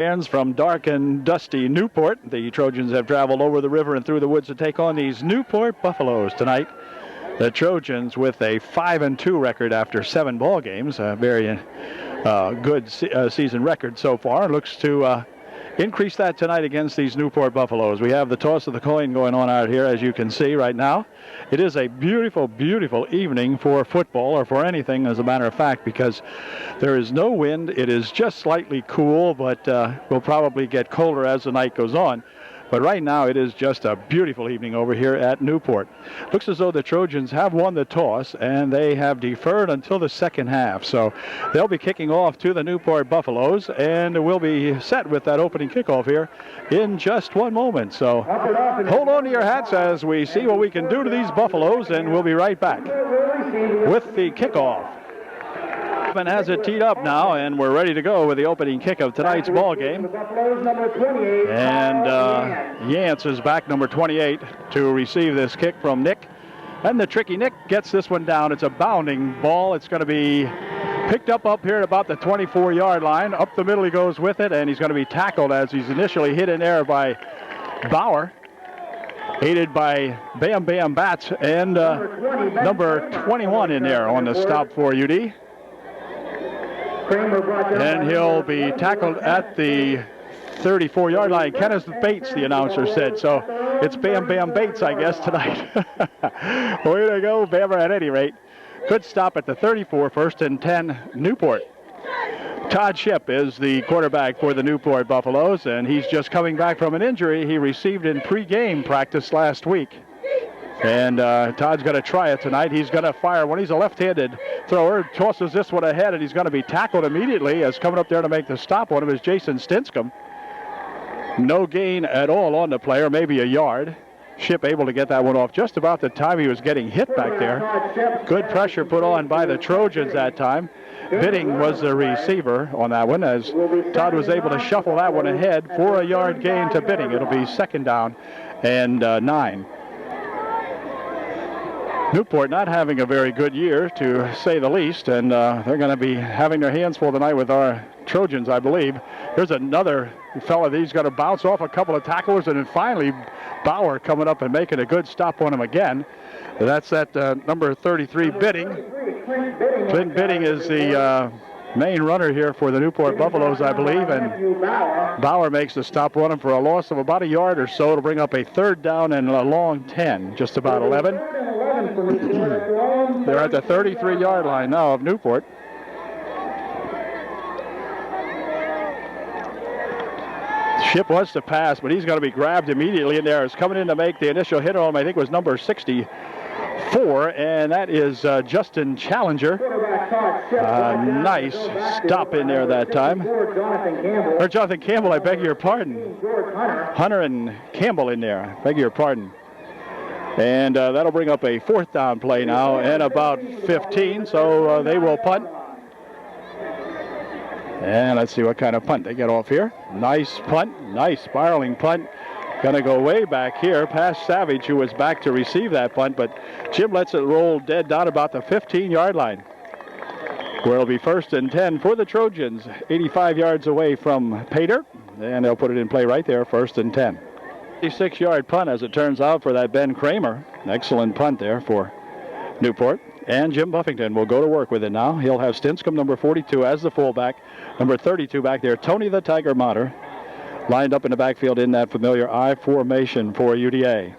Fans from dark and dusty Newport. The Trojans have traveled over the river and through the woods to take on these Newport Buffaloes tonight. The Trojans with a 5-2 record after 7 ball games. A very good season record so far. Looks to increase that tonight against these Newport Buffaloes. We have the toss of the coin going on out here, as you can see right now. It is a beautiful, beautiful evening for football, or for anything, as a matter of fact, because there is no wind. It is just slightly cool, but will probably get colder as the night goes on. But right now, it is just a beautiful evening over here at Newport. Looks as though the Trojans have won the toss, and they have deferred until the second half. So they'll be kicking off to the Newport Buffaloes, and we'll be set with that opening kickoff here in just one moment. So hold on to your hats as we see what we can do to these Buffaloes, and we'll be right back with the kickoff. Dauphin has it teed up now, and we're ready to go with the opening kick of tonight's ball game. And Yance is back, number 28, to receive this kick from Nick. And the tricky Nick gets this one down. It's a bounding ball. It's going to be picked up here at about the 24-yard line. Up the middle he goes with it, and he's going to be tackled as he's initially hit in there by Bauer, aided by Bam Bam Bats, and number 21 in there on the stop for UD. And he'll be tackled at the 34-yard line. Kenneth Bates, the announcer said. So it's Bam Bam Bates, I guess, tonight. Way to go, Bammer, at any rate. Good stop at the 34, 1st and 10, Newport. Todd Shipp is the quarterback for the Newport Buffaloes, and he's just coming back from an injury he received in pregame practice last week. And Todd's going to try it tonight. He's going to fire one. He's a left-handed thrower. Tosses this one ahead, and he's going to be tackled immediately. As coming up there to make the stop on him is Jason Stinscomb. No gain at all on the player, maybe a yard. Shipp able to get that one off just about the time he was getting hit back there. Good pressure put on by the Trojans that time. Bidding was the receiver on that one, as Todd was able to shuffle that one ahead for a yard gain to Bidding. It'll be 2nd down and 9. Newport not having a very good year, to say the least, and they're going to be having their hands full tonight with our Trojans, I believe. There's another fella that he's going to bounce off a couple of tacklers, and then finally Bauer coming up and making a good stop on him again. That's that number 33, Bidding. Clint Bidding is the main runner here for the Newport Buffaloes, I believe, and Bauer makes the stop on him for a loss of about a yard or so to bring up a 3rd down and a long 10, just about 11. They're at the 33-yard line now of Newport. Shipp wants to pass, but he's going to be grabbed immediately in there. He's coming in to make the initial hit on him, I think was number 64, and that is Justin Challenger. Nice stop in there that time. Or Jonathan Campbell, I beg your pardon. Hunter and Campbell in there, I beg your pardon. And that'll bring up a 4th down play now, and about 15, so they will punt. And let's see what kind of punt they get off here. Nice punt, nice spiraling punt. Going to go way back here past Savage, who was back to receive that punt, but Jim lets it roll dead down about the 15-yard line, where it'll be 1st and 10 for the Trojans, 85 yards away from Pater, and they'll put it in play right there, 1st and 10. 56-yard punt, as it turns out, for that Ben Kramer. Excellent punt there for Newport. And Jim Buffington will go to work with it now. He'll have Stinscomb, number 42, as the fullback. Number 32 back there, Tony the Tiger Motter, lined up in the backfield in that familiar I formation for UDA.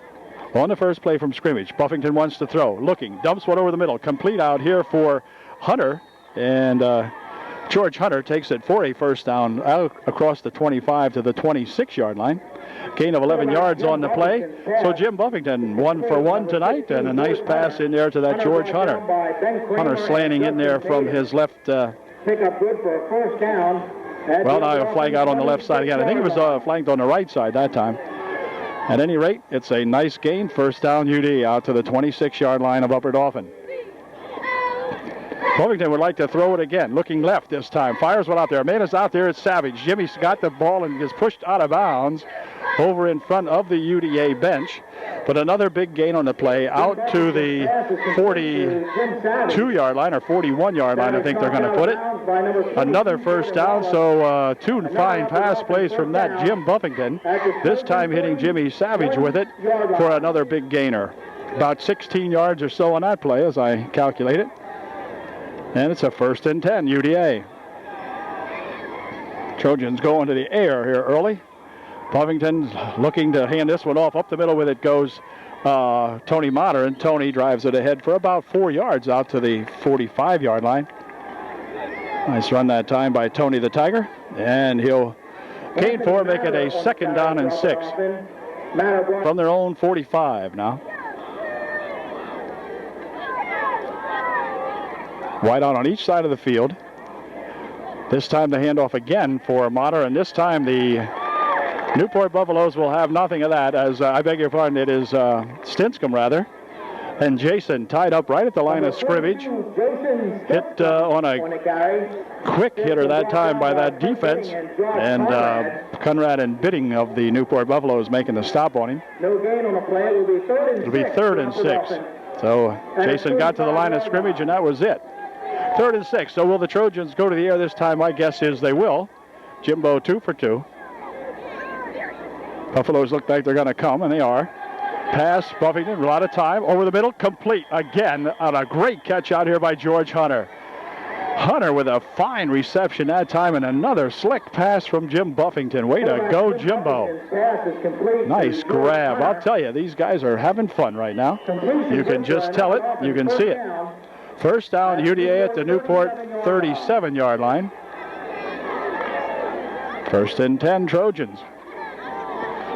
On the first play from scrimmage, Buffington wants to throw. Looking, dumps one over the middle. Complete out here for Hunter. And George Hunter takes it for a 1st down out across the 25 to the 26-yard line. Gain of 11 yards on the play. So Jim Buffington 1 for 1 tonight, and a nice pass in there to that George Hunter. Hunter slanting in there from his left. Pickup good for a 1st down. Well, now a flag out on the left side again. I think it was flanked on the right side that time. At any rate, it's a nice gain. 1st down UD out to the 26-yard line of Upper Dauphin. Buffington would like to throw it again. Looking left this time. Fires one out there. Man is out there. It's Savage. Jimmy's got the ball and gets pushed out of bounds over in front of the UDA bench. But another big gain on the play out to the 42-yard line or 41-yard line, I think they're going to put it. Another first down, so two fine pass plays from that Jim Buffington. This time hitting Jimmy Savage with it for another big gainer. About 16 yards or so on that play as I calculate it. And it's a 1st and 10, UDA. Trojans go into the air here early. Buffington looking to hand this one off. Up the middle with it goes Tony Motter, and Tony drives it ahead for about 4 yards out to the 45-yard line. Nice run that time by Tony the Tiger, and he'll gain 4, make it a 2nd down and 6 from their own 45 now. Wide out on each side of the field. This time the handoff again for Motter, and this time the Newport Buffaloes will have nothing of that, as I beg your pardon, it is Stinscombe rather. And Jason tied up right at the line of scrimmage. Hit on a quick hitter that time by that defense. And Conrad and Bidding of the Newport Buffaloes making the stop on him. No gain on the play. It'll be 3rd and 6. So Jason got to the line of scrimmage, and that was it. 3rd and 6. So will the Trojans go to the air this time? My guess is they will. Jimbo 2 for 2. Buffaloes look like they're going to come, and they are. Pass, Buffington, a lot of time. Over the middle, complete again on a great catch out here by George Hunter. Hunter with a fine reception that time, and another slick pass from Jim Buffington. Way to go, Jimbo. Nice grab. I'll tell you, these guys are having fun right now. You can just tell it. You can see it. First down, UDA at the Newport 37-yard line. 1st and 10, Trojans.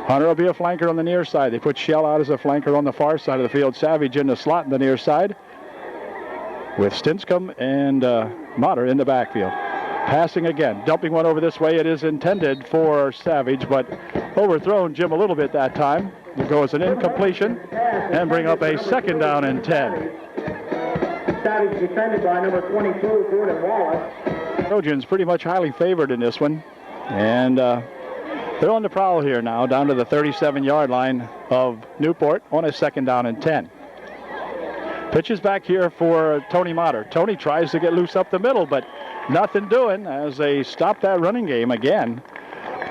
Hunter will be a flanker on the near side. They put Shell out as a flanker on the far side of the field. Savage in the slot on the near side with Stinscombe and Motter in the backfield. Passing again, dumping one over this way. It is intended for Savage, but overthrown Jim a little bit that time. It goes an incompletion and bring up a 2nd down and 10. Savage defended by number 22, Jordan Wallace. Trojans pretty much highly favored in this one. And they're on the prowl here now, down to the 37-yard line of Newport on a 2nd down and 10. Pitches back here for Tony Motter. Tony tries to get loose up the middle, but nothing doing as they stop that running game again.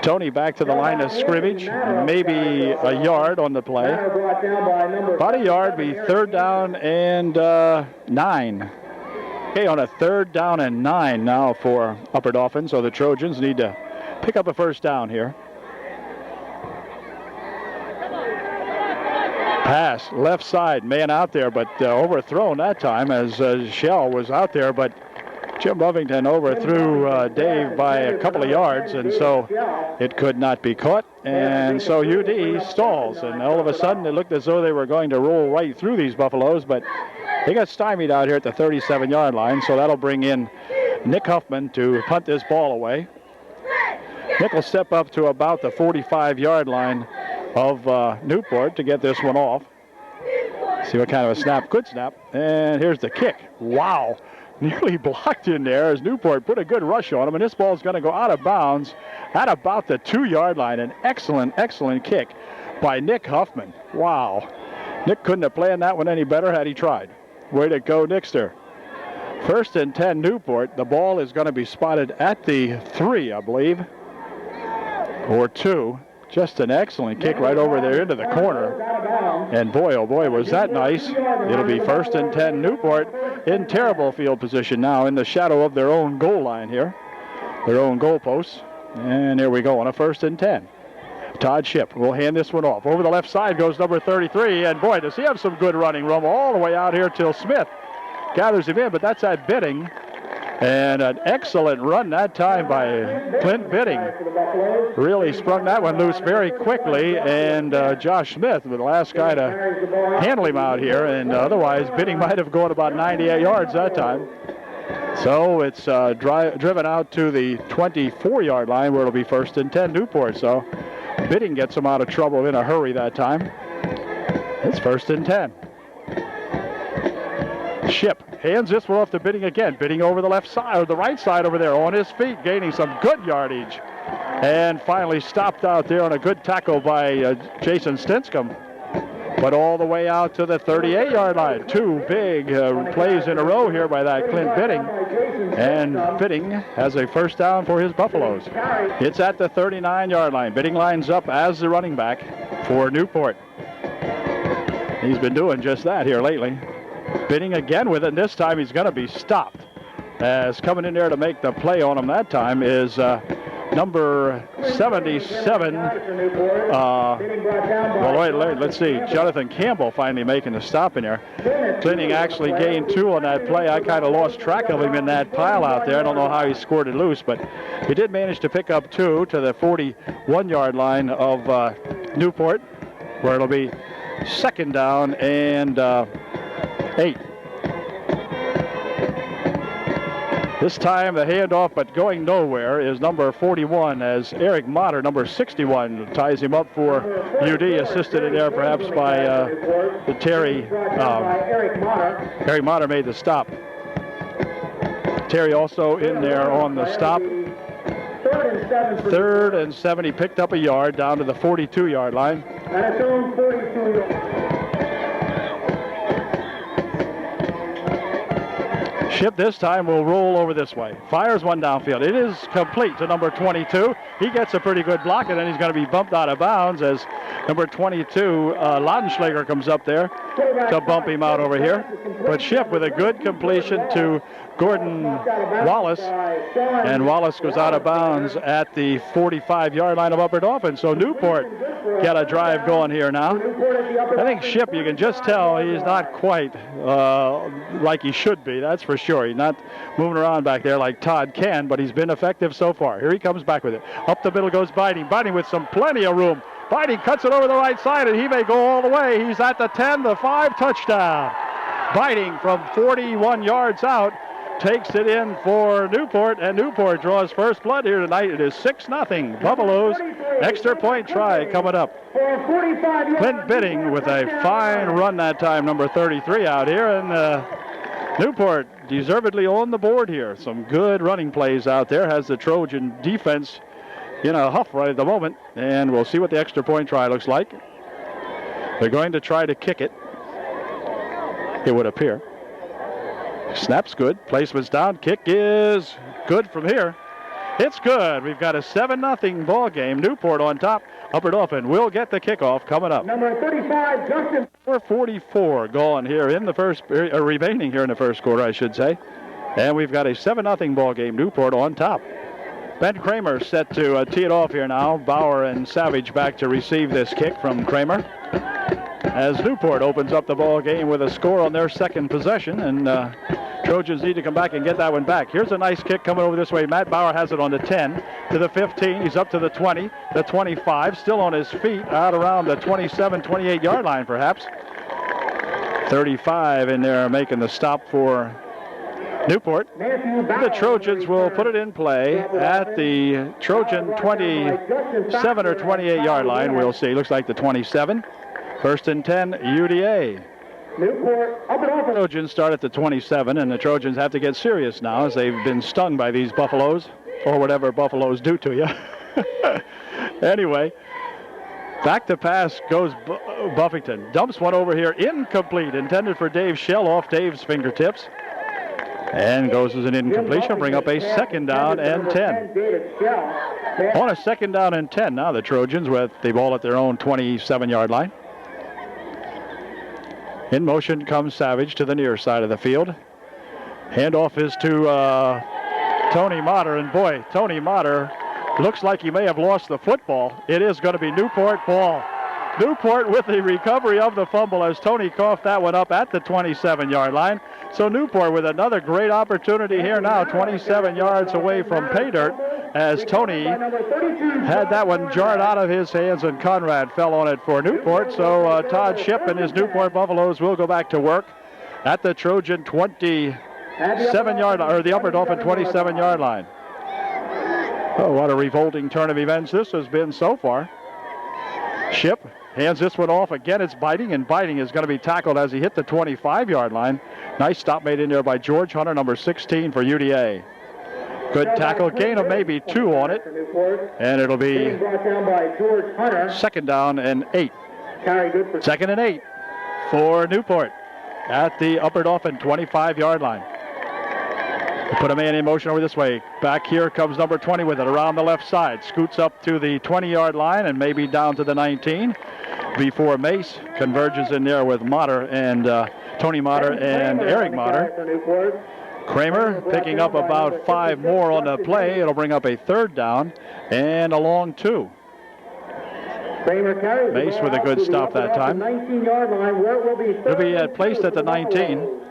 Tony back to the line of scrimmage, maybe a yard on the play. About a yard, be 3rd down and 9. Okay, on a 3rd down and 9 now for Upper Dauphin, so the Trojans need to pick up a 1st down here. Pass, left side, man out there, but overthrown that time as Shell was out there, but Jim Buffington overthrew Dave by a couple of yards, and so it could not be caught. And so UD stalls, and all of a sudden it looked as though they were going to roll right through these Buffaloes, but they got stymied out here at the 37-yard line, so that'll bring in Nick Huffman to punt this ball away. Nick will step up to about the 45-yard line of Newport to get this one off. See what kind of a snap. Good snap. And here's the kick. Wow. Nearly blocked in there as Newport put a good rush on him, and this ball is going to go out of bounds at about the 2-yard line. An excellent, excellent kick by Nick Huffman. Wow. Nick couldn't have planned that one any better had he tried. Way to go, Nickster. 1st and 10, Newport. The ball is going to be spotted at the 3, I believe, or 2. Just an excellent kick right over there into the corner. And boy, oh boy, was that nice. It'll be 1st and 10, Newport in terrible field position now in the shadow of their own goal line here. Their own goalposts. And here we go on a 1st and 10. Todd Shipp will hand this one off. Over the left side goes number 33. And boy, does he have some good running room all the way out here till Smith gathers him in. But that's at Bidding. And an excellent run that time by Clint Bidding. Really sprung that one loose very quickly, and Josh Smith was the last guy to handle him out here, and otherwise Bidding might have gone about 98 yards that time. So it's driven out to the 24-yard line where it'll be 1st and 10 Newport. So Bidding gets him out of trouble in a hurry that time. It's 1st and 10. Shipp Hands this one off to Bidding again. Bidding over the left side, or the right side over there, on his feet, gaining some good yardage. And finally stopped out there on a good tackle by Jason Stinscomb. But all the way out to the 38-yard line. Two big plays in a row here by that Clint Bidding. And Bidding has a first down for his Buffaloes. It's at the 39-yard line. Bidding lines up as the running back for Newport. He's been doing just that here lately. Bidding again with it, and this time he's going to be stopped. As coming in there to make the play on him that time is number 77. Let's see. Jonathan Campbell finally making the stop in there. Clinton actually gained 2 on that play. I kind of lost track of him in that pile out there. I don't know how he scored it loose, but he did manage to pick up 2 to the 41-yard line of Newport, where it'll be second down and 8. This time the handoff, but going nowhere, is number 41 as Eric Motter, number 61, ties him up for UD, assisted in there perhaps by Terry. Eric Motter made the stop. Terry also in there on the stop. 3rd and 7. He picked up a yard down to the 42-yard line. And its own 42. Ship this time will roll over this way. Fires one downfield. It is complete to number 22. He gets a pretty good block, and then he's going to be bumped out of bounds as number 22, Laudenschlager, comes up there to bump him out over here. But Ship with a good completion to Gordon Wallace, and Wallace goes out of bounds at the 45-yard line of Upper Dauphin. So Newport got a drive going here now. I think Ship, you can just tell he's not quite like he should be, that's for sure. He's not moving around back there like Todd can, but he's been effective so far. Here he comes back with it. Up the middle goes Biding. Biding with plenty of room. Biding cuts it over the right side, and he may go all the way. He's at the 10, the 5, touchdown. Biding from 41 yards out takes it in for Newport, and Newport draws first blood here tonight. It is 6-0. Buffaloes, extra point try coming up. Clint Bidding with a fine run that time, number 33 out here, and Newport deservedly on the board here. Some good running plays out there. Has the Trojan defense in a huff right at the moment, and we'll see what the extra point try looks like. They're going to try to kick it, it would appear. Snap's good. Placement's down. Kick is good from here. It's good. We've got a 7-0 ball game. Newport on top. Upper Dauphin will get the kickoff coming up. Number 35, Justin. 4:44 going here in the first, remaining here in the first quarter, I should say. And we've got a 7-0 ball game. Newport on top. Ben Kramer set to tee it off here now. Bauer and Savage back to receive this kick from Kramer, as Newport opens up the ball game with a score on their second possession, and Trojans need to come back and get that one back. Here's a nice kick coming over this way. Matt Bauer has it on the 10, to the 15. He's up to the 20, the 25, still on his feet, out around the 27, 28-yard line perhaps. 35 in there making the stop for Newport. The Trojans will put it in play at the Trojan 27 or 28-yard line. We'll see. Looks like the 27. 1st and 10, UDA. Trojans start at the 27, and the Trojans have to get serious now as they've been stung by these Buffaloes, or whatever Buffaloes do to you. Anyway, back to pass goes Buffington. Dumps one over here, incomplete, intended for Dave Shell, off Dave's fingertips. And goes as an incompletion, bring up a 2nd down and 10. On a 2nd down and 10 now, the Trojans with the ball at their own 27-yard line. In motion comes Savage to the near side of the field. Handoff is to Tony Motter, and boy, Tony Motter looks like he may have lost the football. It is going to be Newport ball. Newport with the recovery of the fumble as Tony coughed that one up at the 27-yard line. So Newport with another great opportunity here now, 27 yards away from pay dirt, as Tony had that one jarred out of his hands and Conrad fell on it for Newport. So Todd Ship and his Newport Buffaloes will go back to work at the Trojan 27-yard, or the Upper Dauphin 27-yard line. Oh, what a revolting turn of events this has been so far. Ship hands this one off. Again, it's Biting, and Biting is going to be tackled as he hit the 25-yard line. Nice stop made in there by George Hunter, number 16 for UDA. Good tackle, gain of maybe 2 on it, and it'll be second down and 8. Second and 8 for Newport at the Upper Dauphin 25-yard line. They put a man in motion over this way. Back here comes number 20 with it around the left side. Scoots up to the 20-yard line and maybe down to the 19 before Mace converges in there with Motter and Tony Motter and Eric Motter. Kramer picking up about 5 more on the play. It'll bring up a third down and a long 2. Mace with a good stop that time. It'll be placed at the 19.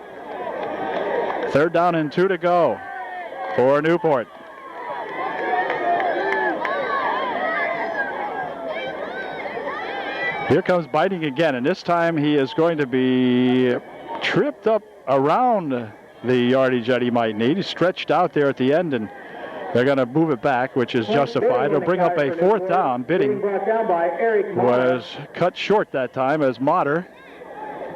Third down and 2 to go for Newport. Here comes Biting again, and this time he is going to be tripped up around the yardage that he might need. He's stretched out there at the end, and they're going to move it back, which is justified. It'll bring up a fourth down. Bidding was cut short that time as Motter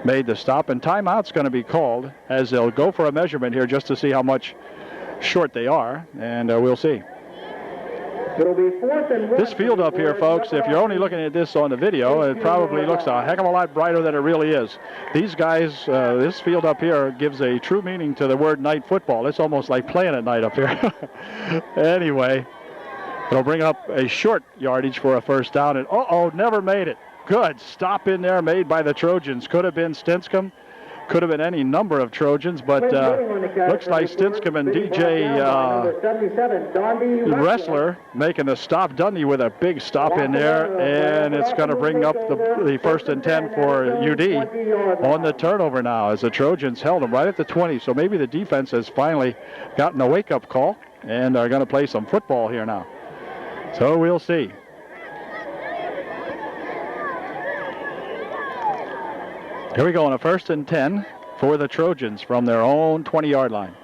made the stop, and timeout's going to be called as they'll go for a measurement here just to see how much short they are, and we'll see. This field up here, folks, if you're only looking at this on the video, it probably looks a heck of a lot brighter than it really is. These guys, this field up here gives a true meaning to the word night football. It's almost like playing at night up here. Anyway, it'll bring up a short yardage for a first down, and never made it. Good stop in there made by the Trojans. Could have been Stinscomb. Could have been any number of Trojans, but looks like Stinscomb and DJ Wrestler making the stop. Dundee with a big stop in there, and it's going to bring up the first and 10 for UD on the turnover now as the Trojans held them right at the 20. So maybe the defense has finally gotten a wake-up call and are going to play some football here now. So we'll see. Here we go on a first and 10 for the Trojans from their own 20-yard line.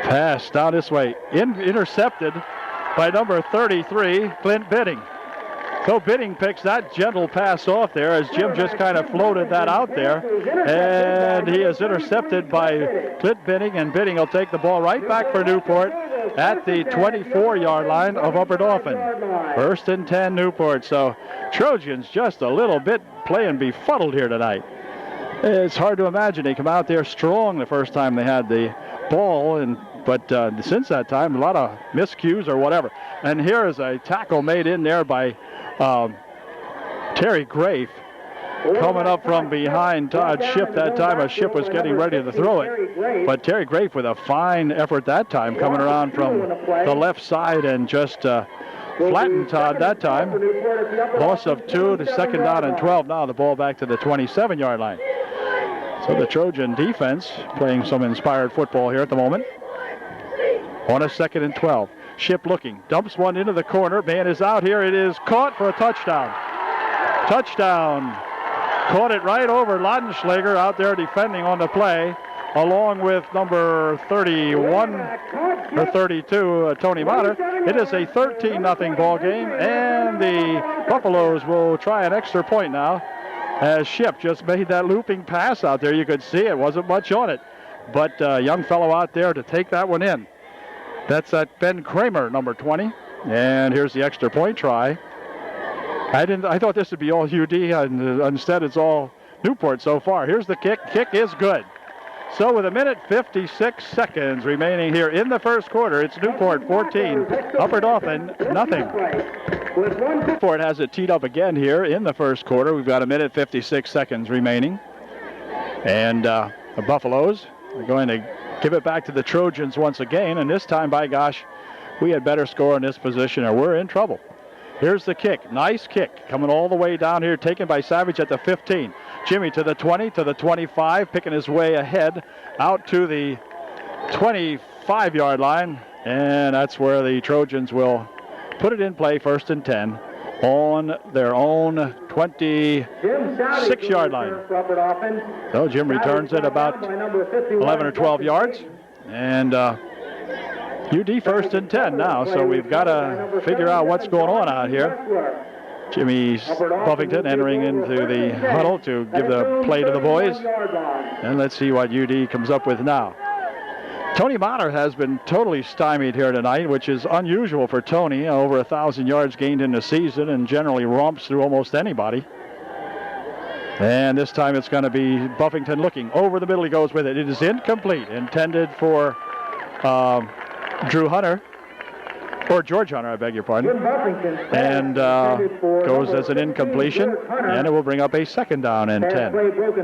Pass down this way. Intercepted by number 33, Clint Bidding. So Bidding picks that gentle pass off there as Jim just kind of floated that out there. And he is intercepted by Clint Bidding, and Bidding will take the ball right back for Newport at the 24-yard line of Upper Dauphin. First and 10 Newport. So Trojans just a little bit playing befuddled here tonight. It's hard to imagine they come out there strong the first time they had the ball, but since that time a lot of miscues or whatever. And here is a tackle made in there by Terry Grafe coming up from behind Todd Shipp that time as Shipp was getting ready to throw it. But Terry Grafe with a fine effort that time coming around from the left side and just flattened Todd that time. Loss of 2 to second down and 12. Now the ball back to the 27-yard line. So the Trojan defense playing some inspired football here at the moment. On a second and 12. Shipp looking, dumps one into the corner. Man is out here. It is caught for a touchdown. Touchdown. Caught it right over Laudenschlager out there defending on the play, along with number 31 or 32, Tony Motter. It is a 13-0 ball game, and the Buffaloes will try an extra point now as Shipp just made that looping pass out there. You could see it wasn't much on it, but a young fellow out there to take that one in. That's Ben Kramer, number 20, and here's the extra point try. I thought this would be all UD, and instead it's all Newport so far. Here's the kick. Kick is good. So with 1:56 remaining here in the first quarter, it's Newport 14, Upper Dauphin nothing. Newport has it teed up again here in the first quarter. We've got 1:56 remaining. And the Buffaloes are going to give it back to the Trojans once again. And this time, by gosh, we had better score in this position or we're in trouble. Here's the kick. Nice kick coming all the way down here, taken by Savage at the 15. Jimmy to the 20, to the 25, picking his way ahead out to the 25-yard line. And that's where the Trojans will put it in play, first and 10, on their own 26-yard line. So Jim returns it about 11 or 12 yards. And UD first and 10 now, so we've got to figure out what's going on out here. Jimmy Buffington entering into the huddle to give the play to the boys. And let's see what UD comes up with now. Tony Motter has been totally stymied here tonight, which is unusual for Tony. Over 1,000 yards gained in the season and generally romps through almost anybody. And this time it's going to be Buffington looking. Over the middle he goes with it. It is incomplete. Intended for Drew Hunter. Or George Hunter, I beg your pardon. And goes as an incompletion. And it will bring up a second down and 10.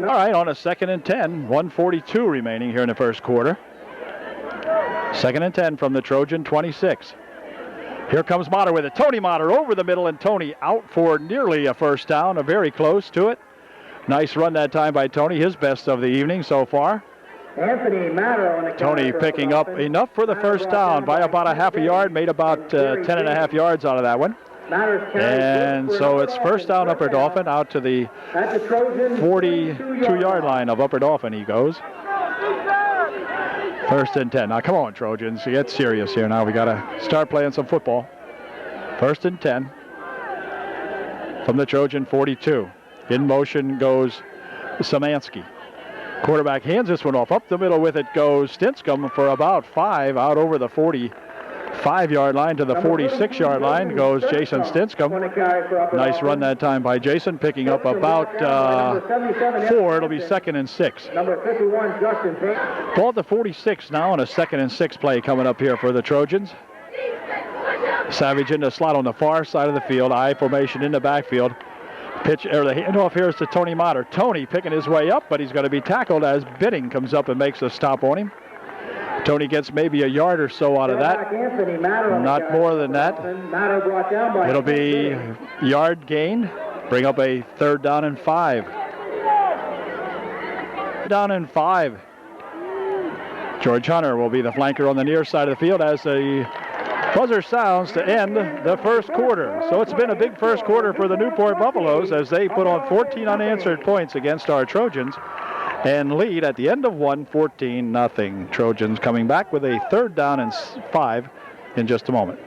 All right, on a second and 10. 1:42 remaining here in the first quarter. Second and 10 from the Trojan 26. Here comes Motter with it. Tony Motter over the middle, and Tony out for nearly a first down. Very close to it. Nice run that time by Tony. His best of the evening so far. Tony picking up enough for the first down by about a half a yard, made about 10.5 yards out of that one. And so it's first down Upper Dauphin, out to the 42-yard line of Upper Dauphin he goes. First and 10. Now come on, Trojans, get serious here now. We got to start playing some football. First and 10 from the Trojan 42. In motion goes Szymanski. Quarterback hands this one off. Up the middle with it goes Stinscomb for about 5. Out over the 45-yard line to the 46-yard line goes Jason Stinscomb. Nice run that time by Jason, picking up about 4. It'll be second and 6. Ball at the 46 now on a second and 6 play coming up here for the Trojans. Savage in the slot on the far side of the field. I formation in the backfield. Pitch, or the handoff here is to Tony Motter. Tony picking his way up, but he's going to be tackled as Bidding comes up and makes a stop on him. Tony gets maybe a yard or so out of that. Not more than that. It'll be yard gain. Bring up a third down and 5. Down and 5. George Hunter will be the flanker on the near side of the field as the buzzer sounds to end the first quarter. So it's been a big first quarter for the Newport Buffaloes as they put on 14 unanswered points against our Trojans and lead at the end of one, 14-0. Trojans coming back with a third down and 5 in just a moment.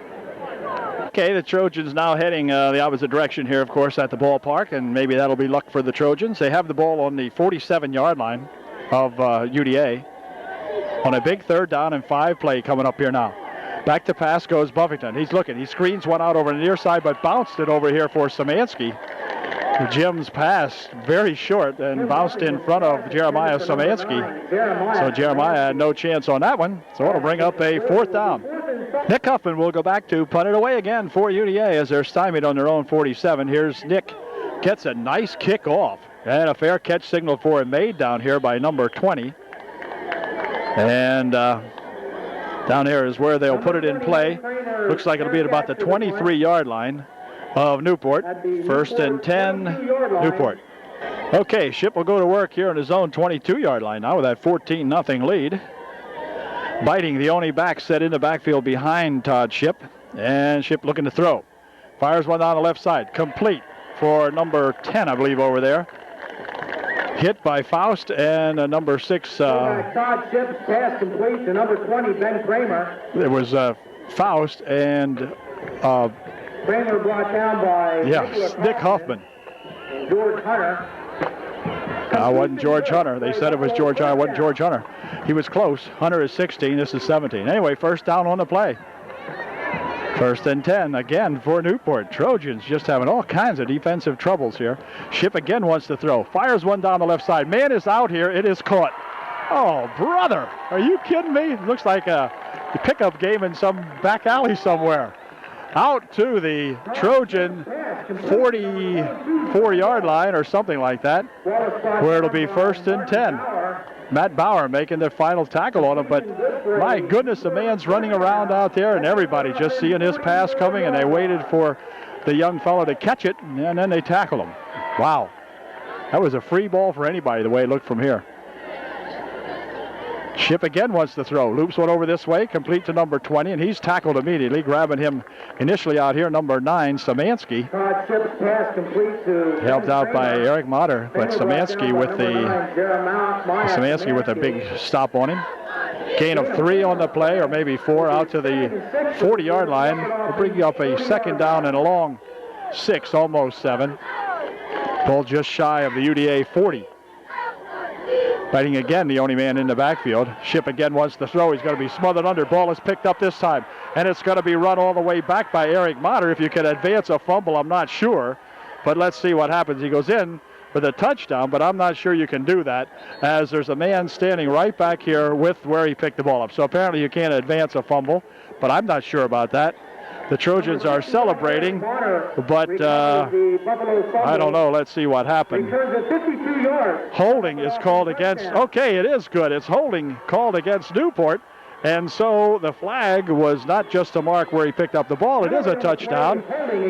Okay, the Trojans now heading the opposite direction here, of course, at the ballpark, and maybe that'll be luck for the Trojans. They have the ball on the 47-yard line of UDA on a big third down and 5 play coming up here now. Back to pass goes Buffington. He's looking. He screens one out over the near side, but bounced it over here for Szymanski. Jim's pass very short and bounced in front of Jeremiah Szymanski. So Jeremiah had no chance on that one. So it'll bring up a fourth down. Nick Huffman will go back to punt it away again for UDA as they're stymied on their own 47. Here's Nick. Gets a nice kick off. And a fair catch signal for him made down here by number 20. And down here is where they'll put it in play. Looks like it'll be at about the 23-yard line of Newport. First and 10, Newport. Okay, Ship will go to work here on his own 22-yard line now with that 14-0 lead. Biting the only back set in the backfield behind Todd Ship. And Ship looking to throw. Fires one down the left side. Complete for number 10, I believe, over there. Hit by Faust and number 6. Todd Ship's pass complete to number 20, Ben Kramer. It was Faust and Kramer brought down by Nick Huffman. George Hunter. Wasn't George Hunter. They said it was George Hunter. It wasn't George Hunter. He was close. Hunter is 16. This is 17. Anyway, first down on the play. First and 10 again for Newport. Trojans just having all kinds of defensive troubles here. Ship again wants to throw. Fires one down the left side. Man is out here. It is caught. Oh, brother. Are you kidding me? Looks like a pickup game in some back alley somewhere. Out to the Trojan 44-yard line or something like that, where it'll be first and 10. Matt Bauer making the final tackle on him, but my goodness, the man's running around out there and everybody just seeing his pass coming, and they waited for the young fellow to catch it, and then they tackled him. Wow. That was a free ball for anybody the way it looked from here. Ship again wants to throw. Loops one over this way, complete to number 20, and he's tackled immediately, grabbing him initially out here, number 9, Szymanski. Helped out by Eric Motter, but Szymanski with a big stop on him. Gain of 3 on the play, or maybe 4 out to the 40-yard line. We'll bring you up a second down and a long 6, almost 7. Ball just shy of the UDA 40. Fighting again, the only man in the backfield. Ship again wants to throw. He's going to be smothered under. Ball is picked up this time, and it's going to be run all the way back by Eric Motter. If you can advance a fumble, I'm not sure, but let's see what happens. He goes in with a touchdown, but I'm not sure you can do that, as there's a man standing right back here with where he picked the ball up. So apparently you can't advance a fumble, but I'm not sure about that. The Trojans are celebrating, but I don't know. Let's see what happened. Holding is called against. Okay, it is good. It's holding called against Newport. And so the flag was not just to mark where he picked up the ball. It is a touchdown,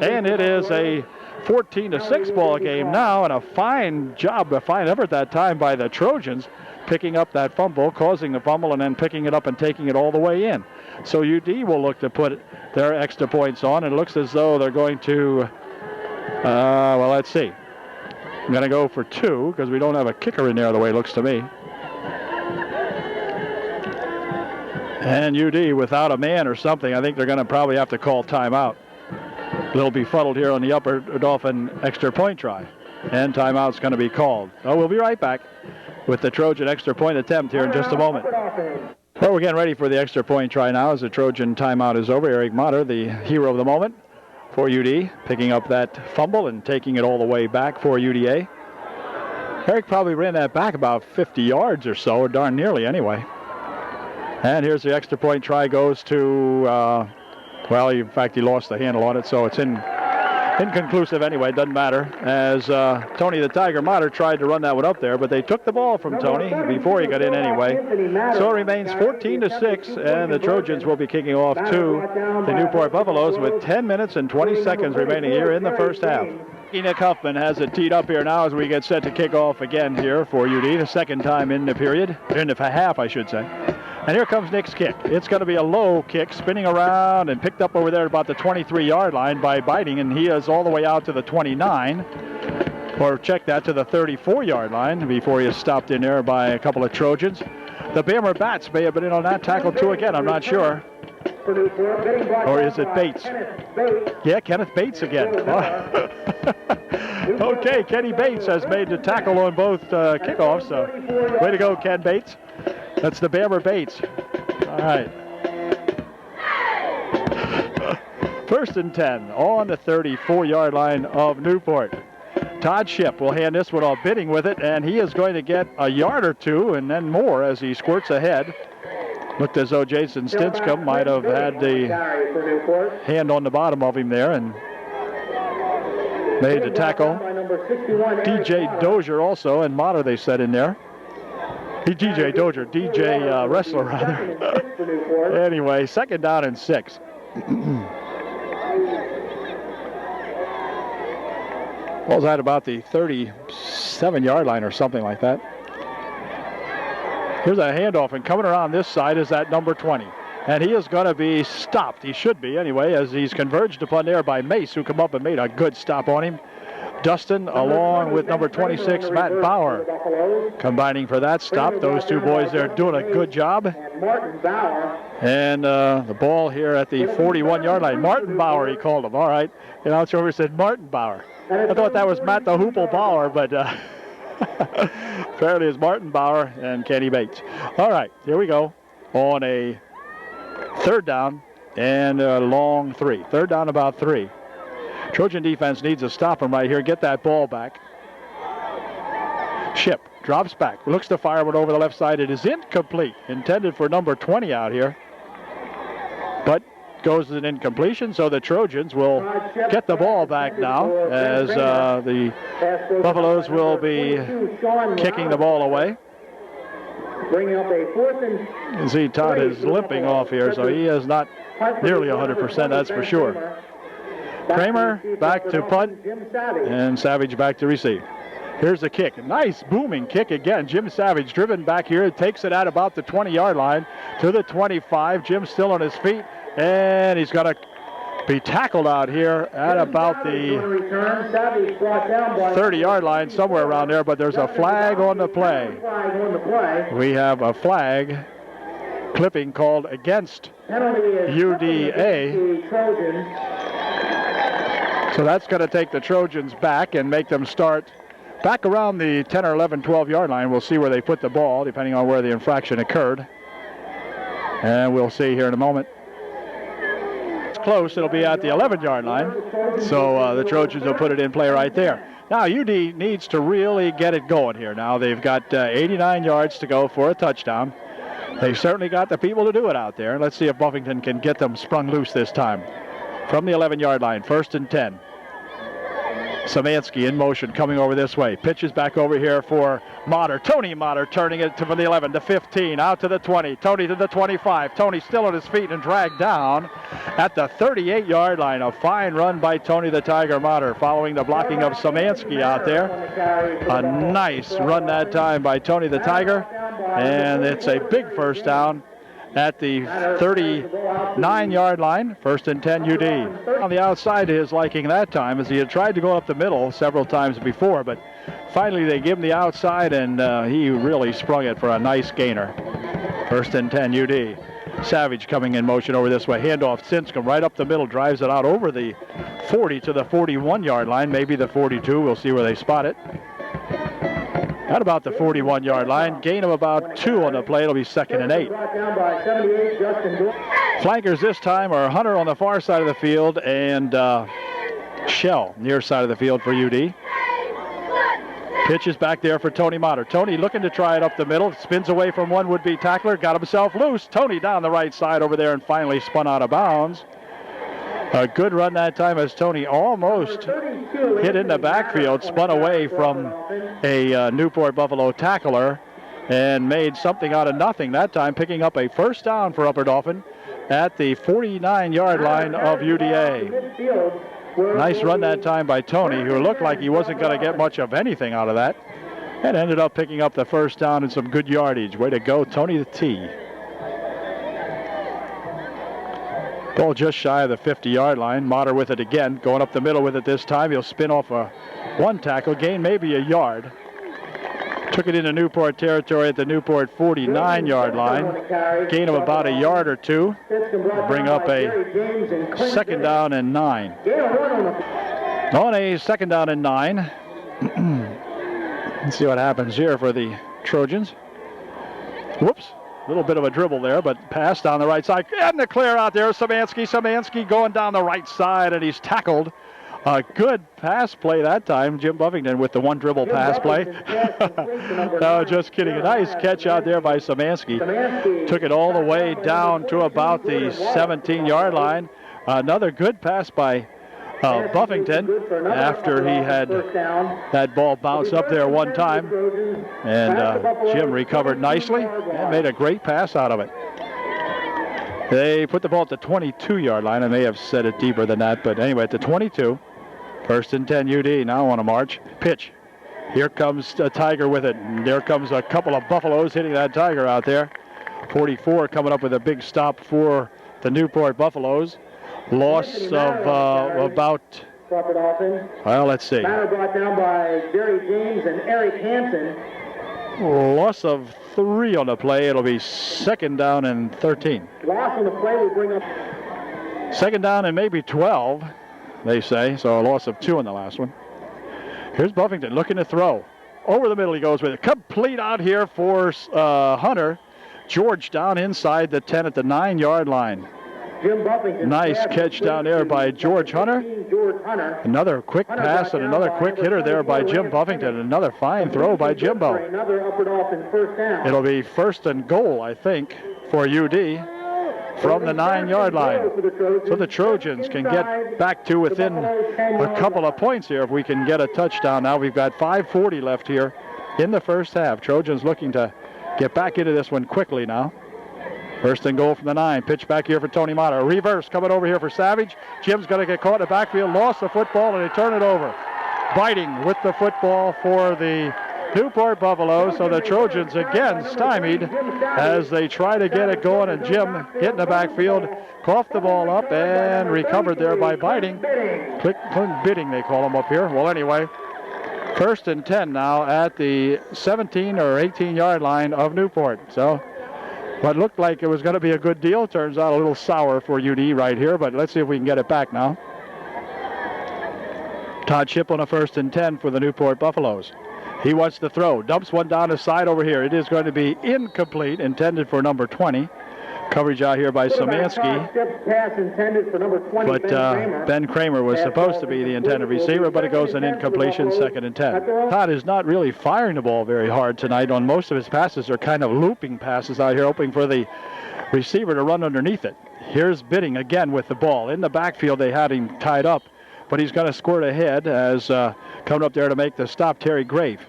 and it is a 14-6 ball game now, and a fine job, a fine effort that time by the Trojans, picking up that fumble, causing the fumble, and then picking it up and taking it all the way in. So UD will look to put their extra points on. It looks as though they're going to, well, let's see. I'm going to go for 2 because we don't have a kicker in there the way it looks to me. And UD without a man or something, I think they're going to probably have to call timeout. They'll be fuddled here on the upper Dauphin extra point try. And timeout's going to be called. So we'll be right back with the Trojan extra point attempt here in just a moment. Well, we're getting ready for the extra point try now as the Trojan timeout is over. Eric Motter, the hero of the moment for UD, picking up that fumble and taking it all the way back for UDA. Eric probably ran that back about 50 yards or so, or darn nearly anyway. And here's the extra point try goes to, well, in fact, he lost the handle on it, so it's inconclusive anyway. It doesn't matter, as Tony the Tiger Motter tried to run that one up there, but they took the ball from Tony before he got in anyway. So it remains 14-6, and the Trojans will be kicking off to the Newport Buffaloes with 10 minutes and 20 seconds remaining here in the first half. Enoch Huffman has it teed up here now as we get set to kick off again here for UD, the second time in the period, in the half, I should say. And here comes Nick's kick. It's going to be a low kick, spinning around and picked up over there at about the 23-yard line by Biting, and he is all the way out to the 29, or check that, to the 34-yard line before he is stopped in there by a couple of Trojans. The Bammer Bats may have been in on that tackle too again, I'm not sure. Or is it Bates? Yeah, Kenneth Bates again. Okay, Kenny Bates has made the tackle on both kickoffs, so way to go, Ken Bates. That's the Bammer Bates. All right. First and 10 on the 34-yard line of Newport. Todd Ship will hand this one off, bidding with it, and he is going to get a yard or two and then more as he squirts ahead. Looked as though Jason Stinscomb might have had the hand on the bottom of him there and made the tackle. DJ Dozier also, and Motter they set in there. DJ Dozier, DJ Wrestler rather. Anyway, second down and 6. Ball's at about the 37-yard line or something like that. Here's a handoff, and coming around this side is that number 20. And he is going to be stopped. He should be anyway, as he's converged upon there by Mace, who come up and made a good stop on him. Dustin, along with number 26, Matt Bauer, combining for that stop. Those two boys there doing a good job. And the ball here at the 41-yard line. Martin Bauer, he called him. All right. The announcer over said Martin Bauer. I thought that was Matt the Hoople Bauer, but apparently it's Martin Bauer and Kenny Bates. All right, here we go on a third down and a long 3. Third down, about 3. Trojan defense needs to stop him right here, get that ball back. Ship drops back, looks to fire one over the left side. It is incomplete, intended for number 20 out here, but goes as an incompletion, so the Trojans will get the ball back now as the Buffaloes will be kicking the ball away. You see Todd is limping off here, so he is not nearly 100%, that's for sure. Kramer back to punt, and Savage back to receive. Here's the kick. Nice booming kick again. Jim Savage driven back here. Takes it out about the 20-yard line to the 25. Jim still on his feet, and he's going to be tackled out here at about the 30-yard line, somewhere around there, but there's a flag on the play. We have a flag clipping called against UDA. So that's going to take the Trojans back and make them start back around the 10 or 11, 12-yard line. We'll see where they put the ball, depending on where the infraction occurred. And we'll see here in a moment. It's close. It'll be at the 11-yard line. So the Trojans will put it in play right there. Now, UD needs to really get it going here. Now, they've got 89 yards to go for a touchdown. They've certainly got the people to do it out there. Let's see if Buffington can get them sprung loose this time. From the 11-yard line, 1st and 10. Samansky in motion, coming over this way. Pitches back over here for Motter. Tony Motter turning it from the 11 to 15, out to the 20. Tony to the 25. Tony still on his feet and dragged down at the 38-yard line. A fine run by Tony the Tiger Motter, following the blocking of Samansky out there. A nice run that time by Tony the Tiger, and it's a big first down at the 39-yard line, 1st and 10 UD. On the outside to his liking that time, as he had tried to go up the middle several times before, but finally they give him the outside, and he really sprung it for a nice gainer. 1st and 10 UD. Savage coming in motion over this way. Handoff, Sinscombe right up the middle, drives it out over the 40 to the 41-yard line, maybe the 42. We'll see where they spot it. At about the 41-yard line. Gain of about 2 on the play. It'll be 2nd and 8. Flankers this time are Hunter on the far side of the field and Shell near side of the field for UD. Pitches back there for Tony Motter. Tony looking to try it up the middle. Spins away from one would-be tackler. Got himself loose. Tony down the right side over there and finally spun out of bounds. A good run that time as Tony almost hit in the backfield, spun away from a Newport Buffalo tackler and made something out of nothing that time, picking up a first down for Upper Dauphin at the 49-yard line of UDA. Nice run that time by Tony, who looked like he wasn't going to get much of anything out of that, and ended up picking up the first down and some good yardage. Way to go, Tony the T. Ball just shy of the 50-yard line. Motter with it again, going up the middle with it this time. He'll spin off one tackle, gain maybe a yard. Took it into Newport territory at the Newport 49-yard line. Gain of about a yard or 2. Bring up a 2nd down and 9. On a 2nd down and 9. Let's see what happens here for the Trojans. Whoops. A little bit of a dribble there, but pass down the right side. And the clear out there. Samansky going down the right side, and he's tackled. A good pass play that time. Jim Buffington with the one dribble pass play. No, just kidding. A nice catch out there by Samansky. Took it all the way down to about the 17-yard line. Another good pass by Buffington after he had that ball bounce up there one time. And Jim recovered nicely and made a great pass out of it. They put the ball at the 22-yard line. I may have said it deeper than that, but anyway, at the 22. 1st and 10 UD now on a march. Pitch. Here comes a Tiger with it. And there comes a couple of Buffaloes hitting that Tiger out there. 44 coming up with a big stop for the Newport Buffaloes. Loss of about, well, let's see. Batter brought down by Jerry James and Eric Hansen. Loss of 3 on the play. It'll be 2nd down and 13. Loss on the play will bring up 2nd down and maybe 12, they say. So a loss of 2 on the last one. Here's Buffington looking to throw. Over the middle he goes with it. Complete out here for Hunter. George down inside the 10 at the 9-yard line. Jim Buffington. Nice catch down there by George Hunter. Another quick pass and another quick hitter there by Jim Buffington. Another fine throw by Jimbo. Another Upper Dauphin first down. It'll be 1st and goal, I think, for UD from the 9-yard line. So the Trojans can get back to within a couple of points here if we can get a touchdown. Now we've got 5:40 left here in the first half. Trojans looking to get back into this one quickly now. 1st and goal from the 9. Pitch back here for Tony Motter. Reverse coming over here for Savage. Jim's going to get caught in the backfield. Lost the football, and they turn it over. Biting with the football for the Newport Buffalo. So the Trojans again stymied as they try to get it going. And Jim hit in the backfield. Coughed the ball up and recovered there by biting. Bidding, they call him up here. Well, anyway, 1st and 10 now at the 17 or 18-yard line of Newport. So What looked like it was going to be a good deal turns out a little sour for UD right here, but let's see if we can get it back now. Todd Shipp on a 1st and 10 for the Newport Buffaloes. He wants to throw. Dumps one down the side over here. It is going to be incomplete, intended for number 20. Coverage out here by Szymanski. Pass intended for number 20, But Ben Kramer was supposed to be the intended receiver, but it goes an incompletion, 2nd and 10. Todd is not really firing the ball very hard tonight on most of his passes. They're kind of looping passes out here, hoping for the receiver to run underneath it. Here's Bidding again with the ball. In the backfield, they had him tied up, but he's going to squirt ahead as coming up there to make the stop, Terry Grave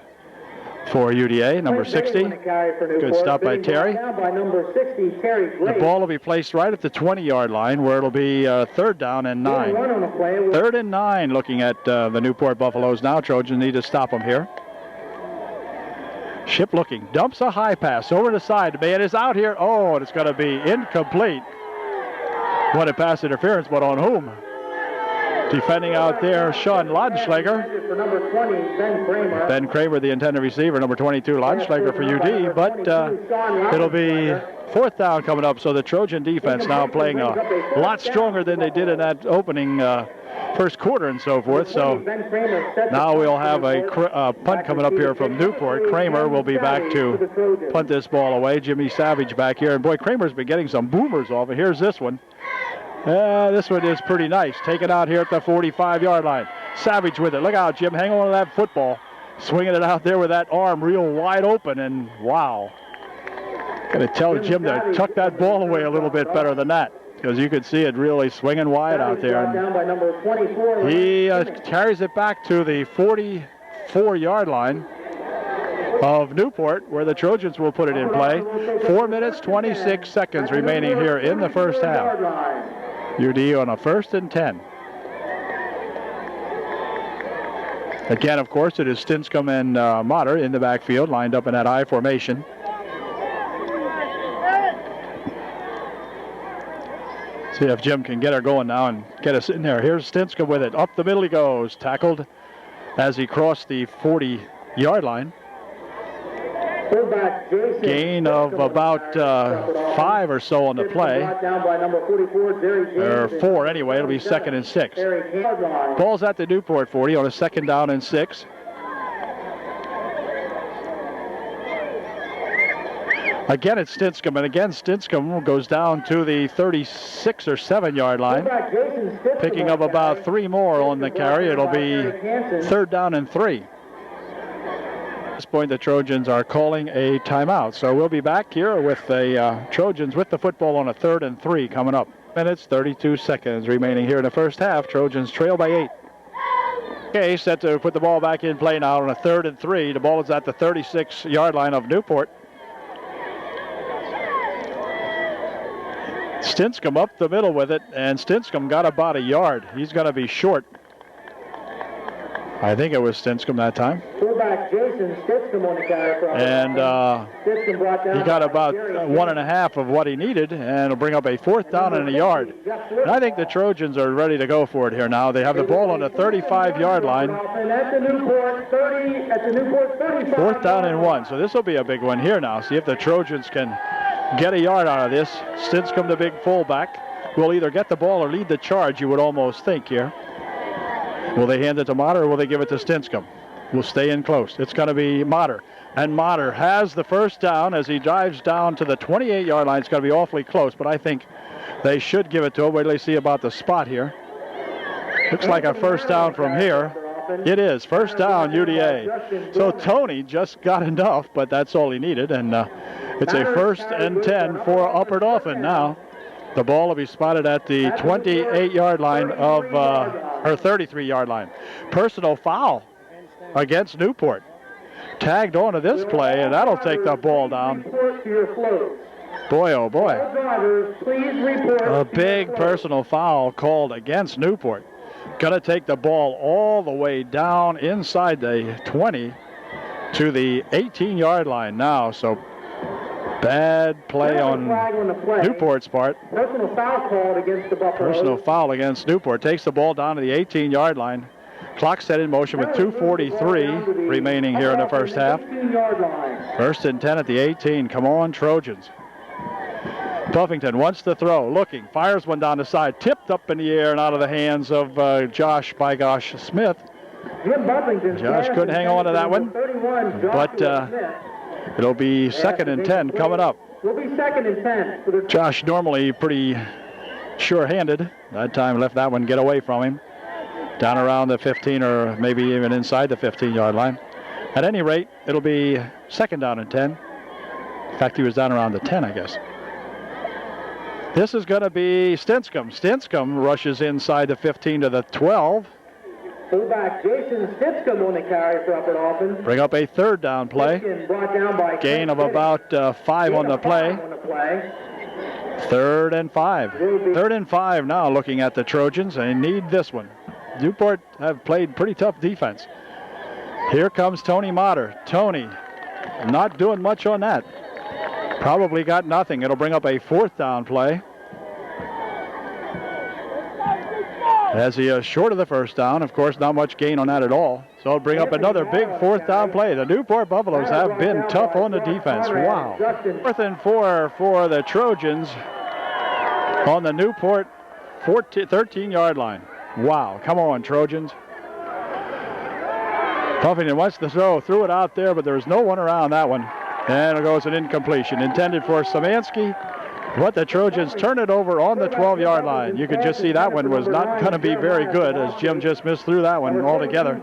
for UDA, number 60. Good stop by Terry. The ball will be placed right at the 20-yard line where it'll be 3rd down and 9. 3rd and 9 looking at the Newport Buffaloes now. Trojans need to stop them here. Shipp looking. Dumps a high pass over the side. The man is out here. Oh, and it's going to be incomplete. What a pass interference, but on whom? Defending out there, Sean Ladenschlager. For number 20, Ben Kramer. Ben Kramer, the intended receiver, number 22, Ladenschlager for UD, but it'll be 4th down coming up, so the Trojan defense now playing a lot stronger than they did in that opening first quarter and so forth. So now we'll have a punt coming up here from Newport. Kramer will be back to punt this ball away. Jimmy Savage back here, and boy, Kramer's been getting some boomers off. And here's this one. This one is pretty nice. Taken out here at the 45-yard line. Savage with it. Look out, Jim. Hang on to that football. Swinging it out there with that arm real wide open, and wow. Got to tell Jim to tuck that ball away a little bit better than that, because you could see it really swinging wide out there. And he carries it back to the 44-yard line of Newport, where the Trojans will put it in play. 4 minutes, 26 seconds remaining here in the first half. UD on a 1st and 10. Again, of course, it is Stinscomb and Motter in the backfield, lined up in that I formation. See if Jim can get her going now and get us in there. Here's Stinscomb with it. Up the middle he goes. Tackled as he crossed the 40-yard line. Gain of about 5 or so on the play. Or 4 anyway. It'll be 2nd and 6. Ball's at the Newport 40 on a 2nd down and 6. Again, it's Stinscomb, and again, Stinscomb goes down to the 36 or 7-yard line, picking up about 3 more on the carry. It'll be 3rd down and 3. At this point, the Trojans are calling a timeout. So we'll be back here with the Trojans with the football on a 3rd and 3 coming up. Minutes, 32 seconds remaining here in the first half. Trojans trail by 8. Okay, set to put the ball back in play now on a 3rd and 3. The ball is at the 36-yard line of Newport. Stinscomb up the middle with it, and Stinscomb got about a yard. He's going to be short. I think it was Stinscomb that time. Fullback Jason Stinscomb on the carry. And he got about 1.5 of what he needed, and it'll bring up a 4th down and a yard. And I think the Trojans are ready to go for it here now. They have the ball on the 35-yard line. At the Newport 35. 4th down and 1. So this will be a big one here now. See if the Trojans can get a yard out of this. Stinscomb, the big fullback, will either get the ball or lead the charge, you would almost think here. Will they hand it to Motter or will they give it to Stinscomb? We'll stay in close. It's going to be Motter. And Motter has the 1st down as he drives down to the 28-yard line. It's going to be awfully close, but I think they should give it to him. Wait till they see about the spot here. Looks like a 1st down from here. It is. 1st down, UDA. So Tony just got enough, but that's all he needed. And it's a 1st and 10 for Upper Dauphin now. The ball will be spotted at the 28-yard line of, or 33-yard line. Personal foul against Newport. Tagged onto this play, and that'll take the ball down. Boy, oh boy. A big personal foul called against Newport. Gonna take the ball all the way down inside the 20 to the 18-yard line now. So bad play on Newport's part. Personal foul called against the Buffaloes. Personal foul against Newport. Takes the ball down to the 18-yard line. Clock set in motion with 2:43 remaining here in the first half. 1st and 10 at the 18. Come on, Trojans. Buffington wants to throw, looking, fires one down the side, tipped up in the air and out of the hands of Josh Smith. Josh couldn't hang on to that one, but it'll be 2nd and 10 coming up. Will be 2nd and 10. Josh normally pretty sure-handed. That time left that one get away from him. Down around the 15 or maybe even inside the 15-yard line. At any rate, it'll be 2nd down and 10. In fact, he was down around the 10, I guess. This is going to be Stinscomb. Stinscomb rushes inside the 15 to the 12. Fullback Jason Stinscomb on the carry for Upper Dauphin. Bring up a 3rd down play. Brought down by gain of about 5 on the play. 3rd and 5. 3rd and 5 now looking at the Trojans. They need this one. Newport have played pretty tough defense. Here comes Tony Motter. Tony not doing much on that. Probably got nothing. It'll bring up a 4th down play. As he is short of the 1st down, of course, not much gain on that at all. So it'll bring up another big 4th down play. The Newport Buffaloes have been tough on the defense. Wow. 4th and 4 for the Trojans on the Newport 13-yard line. Wow. Come on, Trojans. Buffington wants to threw it out there, but there's no one around that one. And it goes an incompletion. Intended for Samansky. But the Trojans turn it over on the 12-yard line. You could just see that one was not going to be very good as Jim just missed through that one altogether.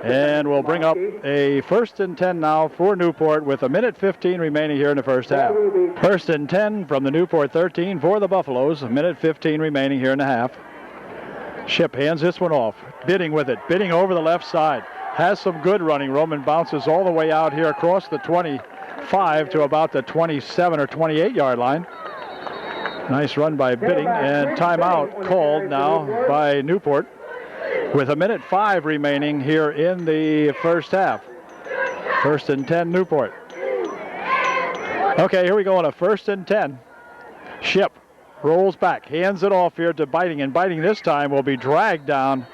And we'll bring up a 1st and 10 now for Newport with 1:15 remaining here in the first half. 1st and 10 from the Newport 13 for the Buffaloes. 1:15 remaining here in the half. Ship hands this one off. Bidding with it. Bidding over the left side. Has some good running room and bounces all the way out here across the 25 to about the 27 or 28-yard line. Nice run by Bidding, and timeout called now by Newport with 1:05 remaining here in the first half. 1st and 10 Newport. Okay, here we go on a 1st and 10. Ship rolls back, hands it off here to Biting, and Biting this time will be dragged down.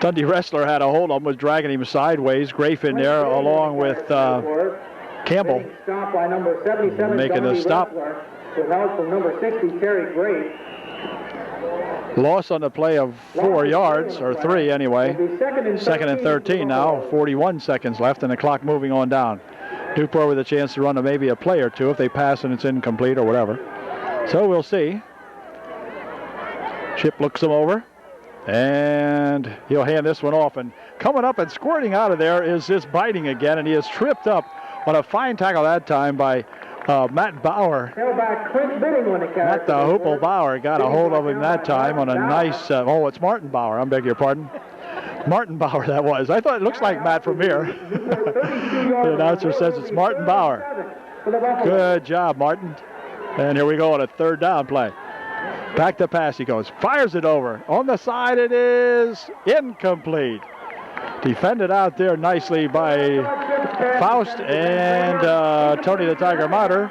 Dundee Wrestler had a hold on him, was dragging him sideways. Grafe in there along with Campbell making the stop. With help from number 60, Terry Grafe. Loss on the play of 4 yards, or 3 anyway. 2nd and 13 now, 41 seconds left, and the clock moving on down. Newport with a chance to run maybe a play or two if they pass and it's incomplete or whatever. So we'll see. Chip looks him over, and he'll hand this one off. And coming up and squirting out of there is this Biting again, and he is tripped up on a fine tackle that time by Matt Bauer. Matt the Hoople Bauer got a hold of him that time on a nice, it's Martin Bauer, I beg your pardon. Martin Bauer that was. I thought it looks like Matt from here. The announcer says it's Martin Bauer. Good job, Martin. And here we go on a 3rd down play. Back to pass he goes. Fires it over. On the side it is incomplete. Defended out there nicely by Faust and Tony the Tiger Motter.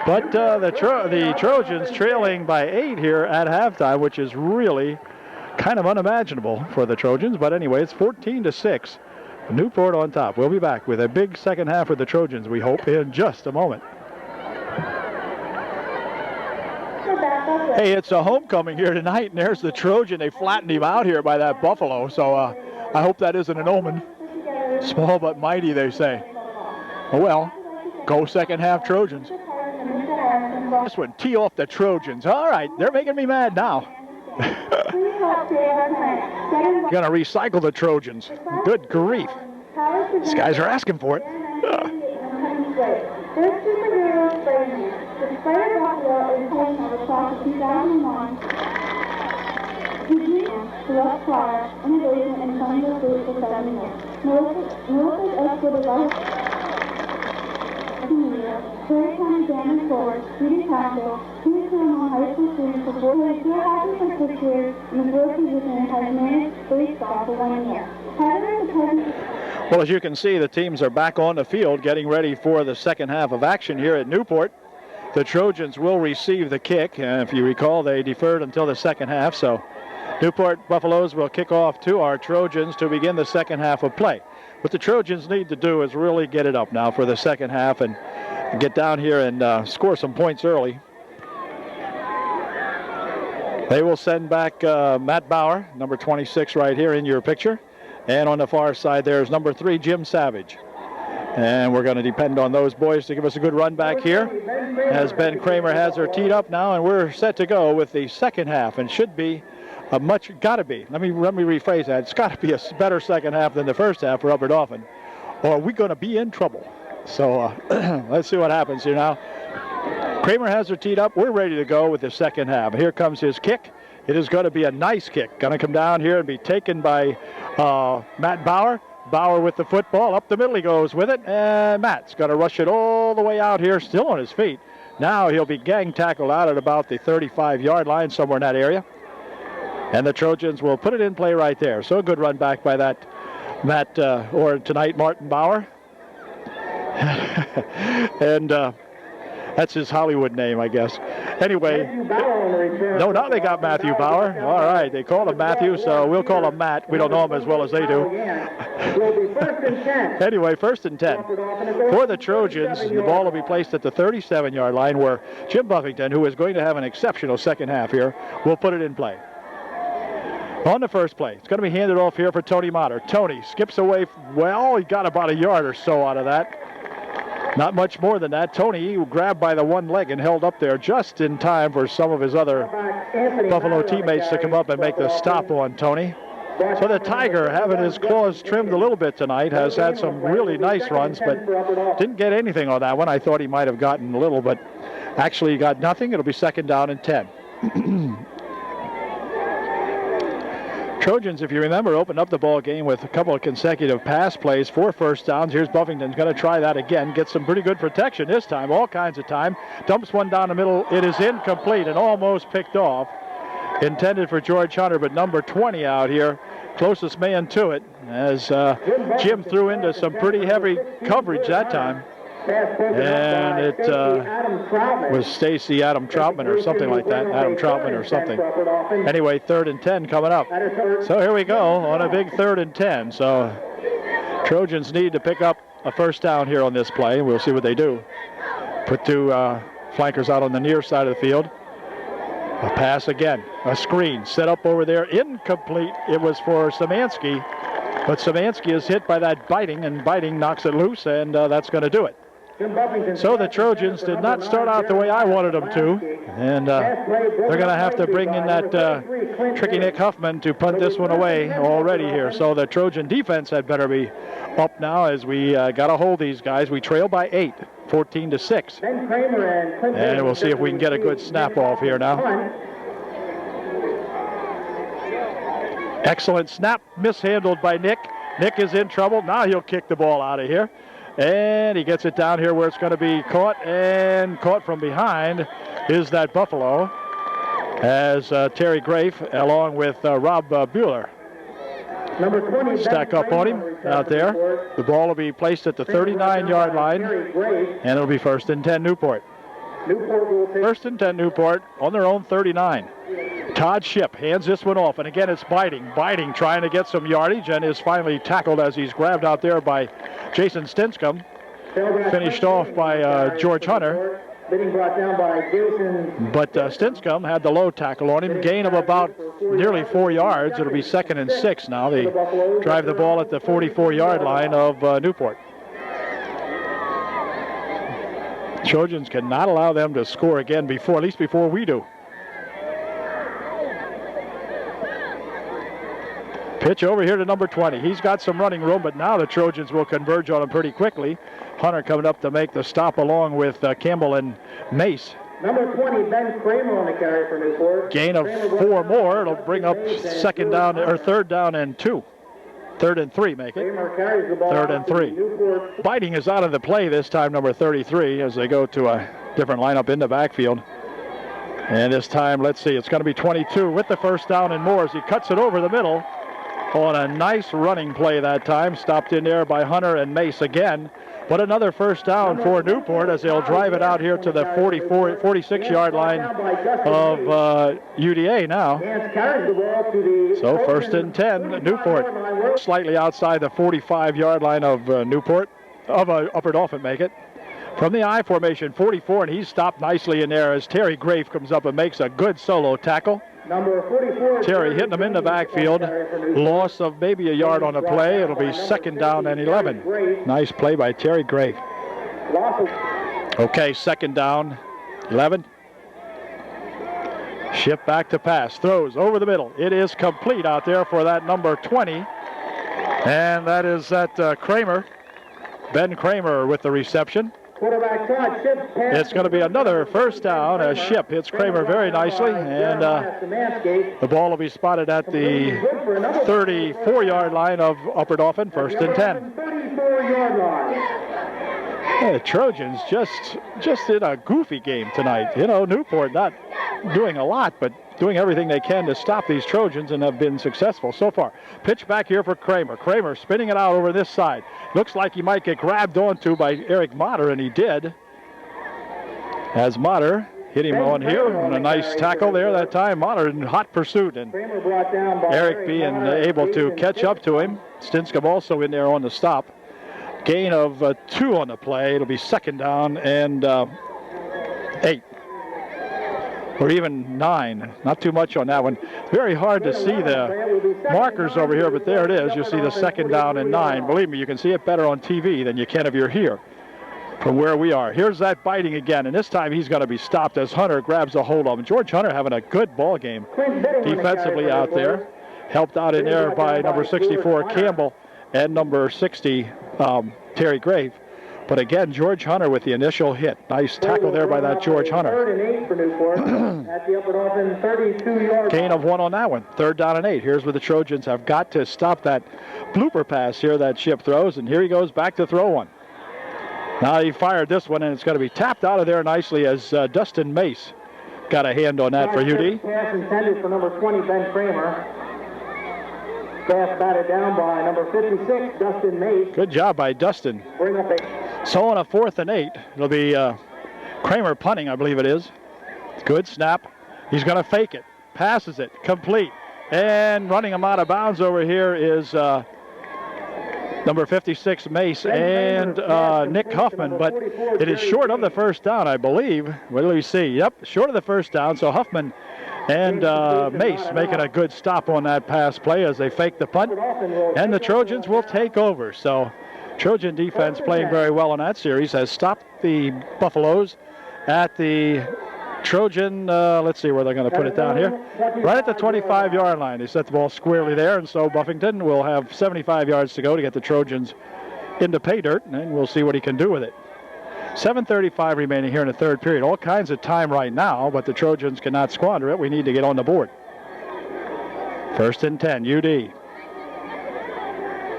But the Trojans trailing by 8 here at halftime, which is really kind of unimaginable for the Trojans. But anyway, it's 14-6. Newport on top. We'll be back with a big second half for the Trojans, we hope, in just a moment. Hey, it's a homecoming here tonight, and there's the Trojan. They flattened him out here by that Buffalo, so I hope that isn't an omen. Small but mighty, they say. Oh well, go second half Trojans. This one, tee off the Trojans. All right, they're making me mad now. Gonna recycle the Trojans. Good grief. These guys are asking for it. The Spider Buffalo is playing of the class of 2001. The left choir, innovation, and coming to food for 7 years. Melissa's escorted by Terry County Band Forward, Judy Castle, two Colonel High School students for 4 years, 2 happy for 6 years, and the 4th position has managed 3 spots for 1 year. Well, as you can see, the teams are back on the field getting ready for the second half of action here at Newport. The Trojans will receive the kick. If you recall, they deferred until the second half, so Newport Buffaloes will kick off to our Trojans to begin the second half of play. What the Trojans need to do is really get it up now for the second half and get down here and score some points early. They will send back Matt Bauer, number 26 right here in your picture. And on the far side there's number 3, Jim Savage. And we're going to depend on those boys to give us a good run back here as Ben Kramer has her teed up now, and we're set to go with the second half, and should be let me rephrase that. It's got to be a better second half than the first half for Upper Dauphin, or we're going to be in trouble. So let's see what happens here now. Kramer has her teed up. We're ready to go with the second half. Here comes his kick. It is going to be a nice kick. Going to come down here and be taken by Matt Bauer. Bauer with the football. Up the middle he goes with it. And Matt's going to rush it all the way out here, still on his feet. Now he'll be gang tackled out at about the 35-yard line, somewhere in that area. And the Trojans will put it in play right there. So a good run back by that Matt, or tonight Martin Bauer. And that's his Hollywood name, I guess. Anyway, no, now they got Matthew Bauer. All right, they call him Matthew, so we'll call him Matt. We don't know him as well as they do. Anyway, 1st and 10. For the Trojans, the ball will be placed at the 37-yard line where Jim Buffington, who is going to have an exceptional second half here, will put it in play. On the first play, it's going to be handed off here for Tony Motter. Tony skips away. Well, he got about a yard or so out of that. Not much more than that. Tony grabbed by the one leg and held up there just in time for some of his other Buffalo teammates to come up and make the stop on Tony. So the Tiger, having his claws trimmed a little bit tonight, has had some really nice runs, but didn't get anything on that one. I thought he might have gotten a little, but actually he got nothing. It'll be 2nd down and 10. Trojans, if you remember, opened up the ball game with a couple of consecutive pass plays, 4 first downs. Here's Buffington's going to try that again, get some pretty good protection this time, all kinds of time. Dumps one down the middle. It is incomplete and almost picked off. Intended for George Hunter, but number 20 out here, closest man to it, as Jim threw into some pretty heavy coverage that time. And it was Stacy Adam Troutman or something like that. Adam Troutman or something. Anyway, 3rd and 10 coming up. So here we go on a big 3rd and 10. So Trojans need to pick up a first down here on this play. We'll see what they do. Put 2 flankers out on the near side of the field. A pass again. A screen set up over there. Incomplete. It was for Szymanski. But Szymanski is hit by that biting, and biting knocks it loose, and that's going to do it. So the Trojans did not start out the way I wanted them to, and they're going to have to bring in that tricky Nick Huffman to punt this one away already here. So the Trojan defense had better be up now, as we got to hold these guys. We trail by 8, 14-6. And we'll see if we can get a good snap off here now. Excellent snap, mishandled by Nick. Nick is in trouble. Now he'll kick the ball out of here. And he gets it down here where it's going to be caught, and caught from behind is that Buffalo, as Terry Grafe along with Rob Bueller stack up on him out there. The ball will be placed at the 39-yard line, and it'll be 1st and 10 Newport. 1st and 10 Newport on their own 39. Todd Shipp hands this one off, and again it's biting, trying to get some yardage, and is finally tackled as he's grabbed out there by Jason Stinscomb. Finished off by George Hunter. But Stinscomb had the low tackle on him, gain of about nearly 4 yards. It'll be 2nd and 6 now. They drive the ball at the 44-yard line of Newport. Trojans cannot allow them to score again at least before we do. Pitch over here to number 20. He's got some running room, but now the Trojans will converge on him pretty quickly. Hunter coming up to make the stop along with Campbell and Mace. Number 20, Ben Kramer on the carry for Newport. Gain of 4 more. It'll bring up 3rd down and 2. 3rd and 3, make it. 3rd and 3. Biting is out of the play this time, number 33, as they go to a different lineup in the backfield. And this time, let's see, it's going to be 22 with the first down and more as he cuts it over the middle on a nice running play that time. Stopped in there by Hunter and Mace again. But another first down for Newport as they'll drive it out here to the 46-yard line of UDA now. So 1st and 10, Newport. Slightly outside the 45-yard line of Newport, of Upper Dauphin, make it. From the I formation, 44, and he's stopped nicely in there as Terry Grafe comes up and makes a good solo tackle. Number 44. Terry hitting him in the backfield. Loss of maybe a yard on the play. It'll be second down and 11. Nice play by Terry Grave. Okay, second down, 11. Shift back to pass. Throws over the middle. It is complete out there for that number 20. And that is Kramer. Ben Kramer with the reception. It's going to be another first down. A Ship hits Kramer very nicely, and the ball will be spotted at the 34-yard line of Upper Dauphin, first and 10. Yeah, the Trojans just in a goofy game tonight. You know, Newport not doing a lot, but doing everything they can to stop these Trojans and have been successful so far. Pitch back here for Kramer. Kramer spinning it out over this side. Looks like he might get grabbed onto by Eric Motter, and he did. As Motter hit him on here on a nice tackle there that time. Motter in hot pursuit, and Eric being able to catch up to him. Stinskam also in there on the stop. Gain of 2 on the play. It'll be second down and 8. Or even 9. Not too much on that one. Very hard to see the markers over here, but there it is. You see the second down and 9. Believe me, you can see it better on TV than you can if you're here from where we are. Here's that biting again, and this time he's going to be stopped as Hunter grabs a hold of him. George Hunter having a good ball game defensively out there. Helped out in there by number 64, Campbell, and number 60, Terry Grave. But again, George Hunter with the initial hit. Nice tackle there by that George Hunter. Gain of 1 on that one. Third down and 8. Here's where the Trojans have got to stop that blooper pass here that Ship throws. And here he goes back to throw one. Now he fired this one, and it's going to be tapped out of there nicely as Dustin Mace got a hand on that for UD. Pass intended for number 20, Ben Kramer. Pass batted down by number 56, Dustin Mace. Good job by Dustin. Bring up So on a 4th and 8, it'll be Kramer punting, I believe it is. Good snap. He's going to fake it. Passes it. Complete. And running him out of bounds over here is number 56, Mace, and Nick Huffman. But it is short of the first down, I believe. What do we see? Yep, short of the first down. So Huffman and Mace making a good stop on that pass play as they fake the punt. And the Trojans will take over. So Trojan defense playing very well in that series has stopped the Buffaloes at the Trojan, let's see where they're going to put it down here. Right at the 25-yard line. They set the ball squarely there, and so Buffington will have 75 yards to go to get the Trojans into pay dirt, and we'll see what he can do with it. 7:35 remaining here in the third period. All kinds of time right now, but the Trojans cannot squander it. We need to get on the board. First and 10, UD.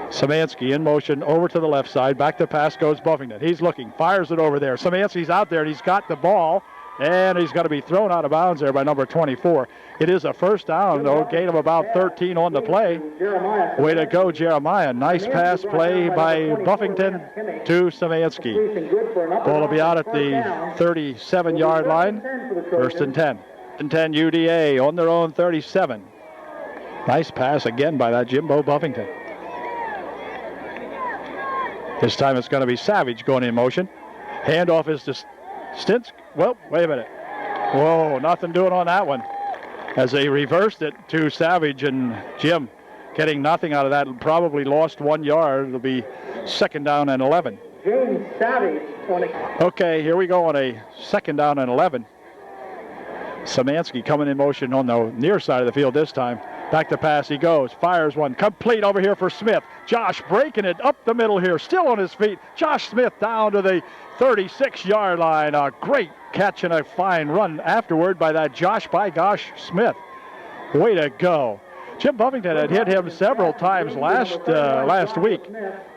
Szymanski in motion over to the left side. Back to pass goes Buffington. He's looking, fires it over there. Szymanski's out there, and he's got the ball, and he's going to be thrown out of bounds there by number 24. It is a first down, though. Gain of about 13 on the play. Way to go, Jeremiah. Nice pass play by Buffington to Szymanski. Ball will be out at the 37-yard line. First and 10. And 10 UDA on their own 37. Nice pass again by that Jimbo Buffington. This time it's going to be Savage going in motion. Handoff is to Stinsk. Well, wait a minute. Whoa, nothing doing on that one. As they reversed it to Savage, and Jim getting nothing out of that. Probably lost 1 yard. It'll be second down and 11. James Savage. Okay, here we go on a second down and 11. Szymanski coming in motion on the near side of the field this time. Back to pass he goes. Fires one. Complete over here for Smith. Josh breaking it up the middle here. Still on his feet. Josh Smith down to the 36-yard line. A great catch and a fine run afterward by that Josh by gosh Smith. Way to go. Jim Buffington had hit him several times last week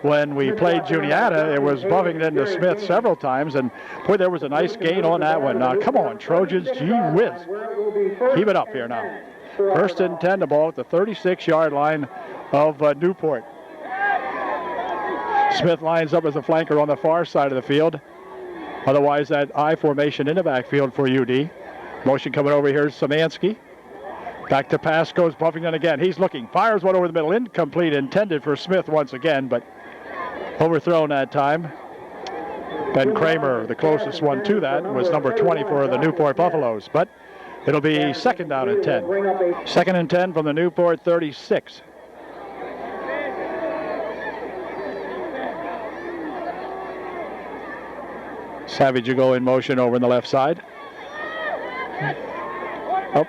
when we played Juniata. It was Buffington to Smith several times, and boy, there was a nice gain on that one. Now, come on, Trojans, gee whiz. Keep it up here now. First and 10, the ball at the 36-yard line of Newport. Smith lines up as a flanker on the far side of the field. Otherwise, that I formation in the backfield for UD. Motion coming over here is Szymanski. Back to pass goes Buffington again. He's looking, fires one over the middle, incomplete, intended for Smith once again, but overthrown that time. Ben Kramer, the closest one to that, was number 20 for the Newport Buffaloes. But It'll be second down and 10. Second and 10 from the Newport 36. Savage will go in motion over in the left side. Oh.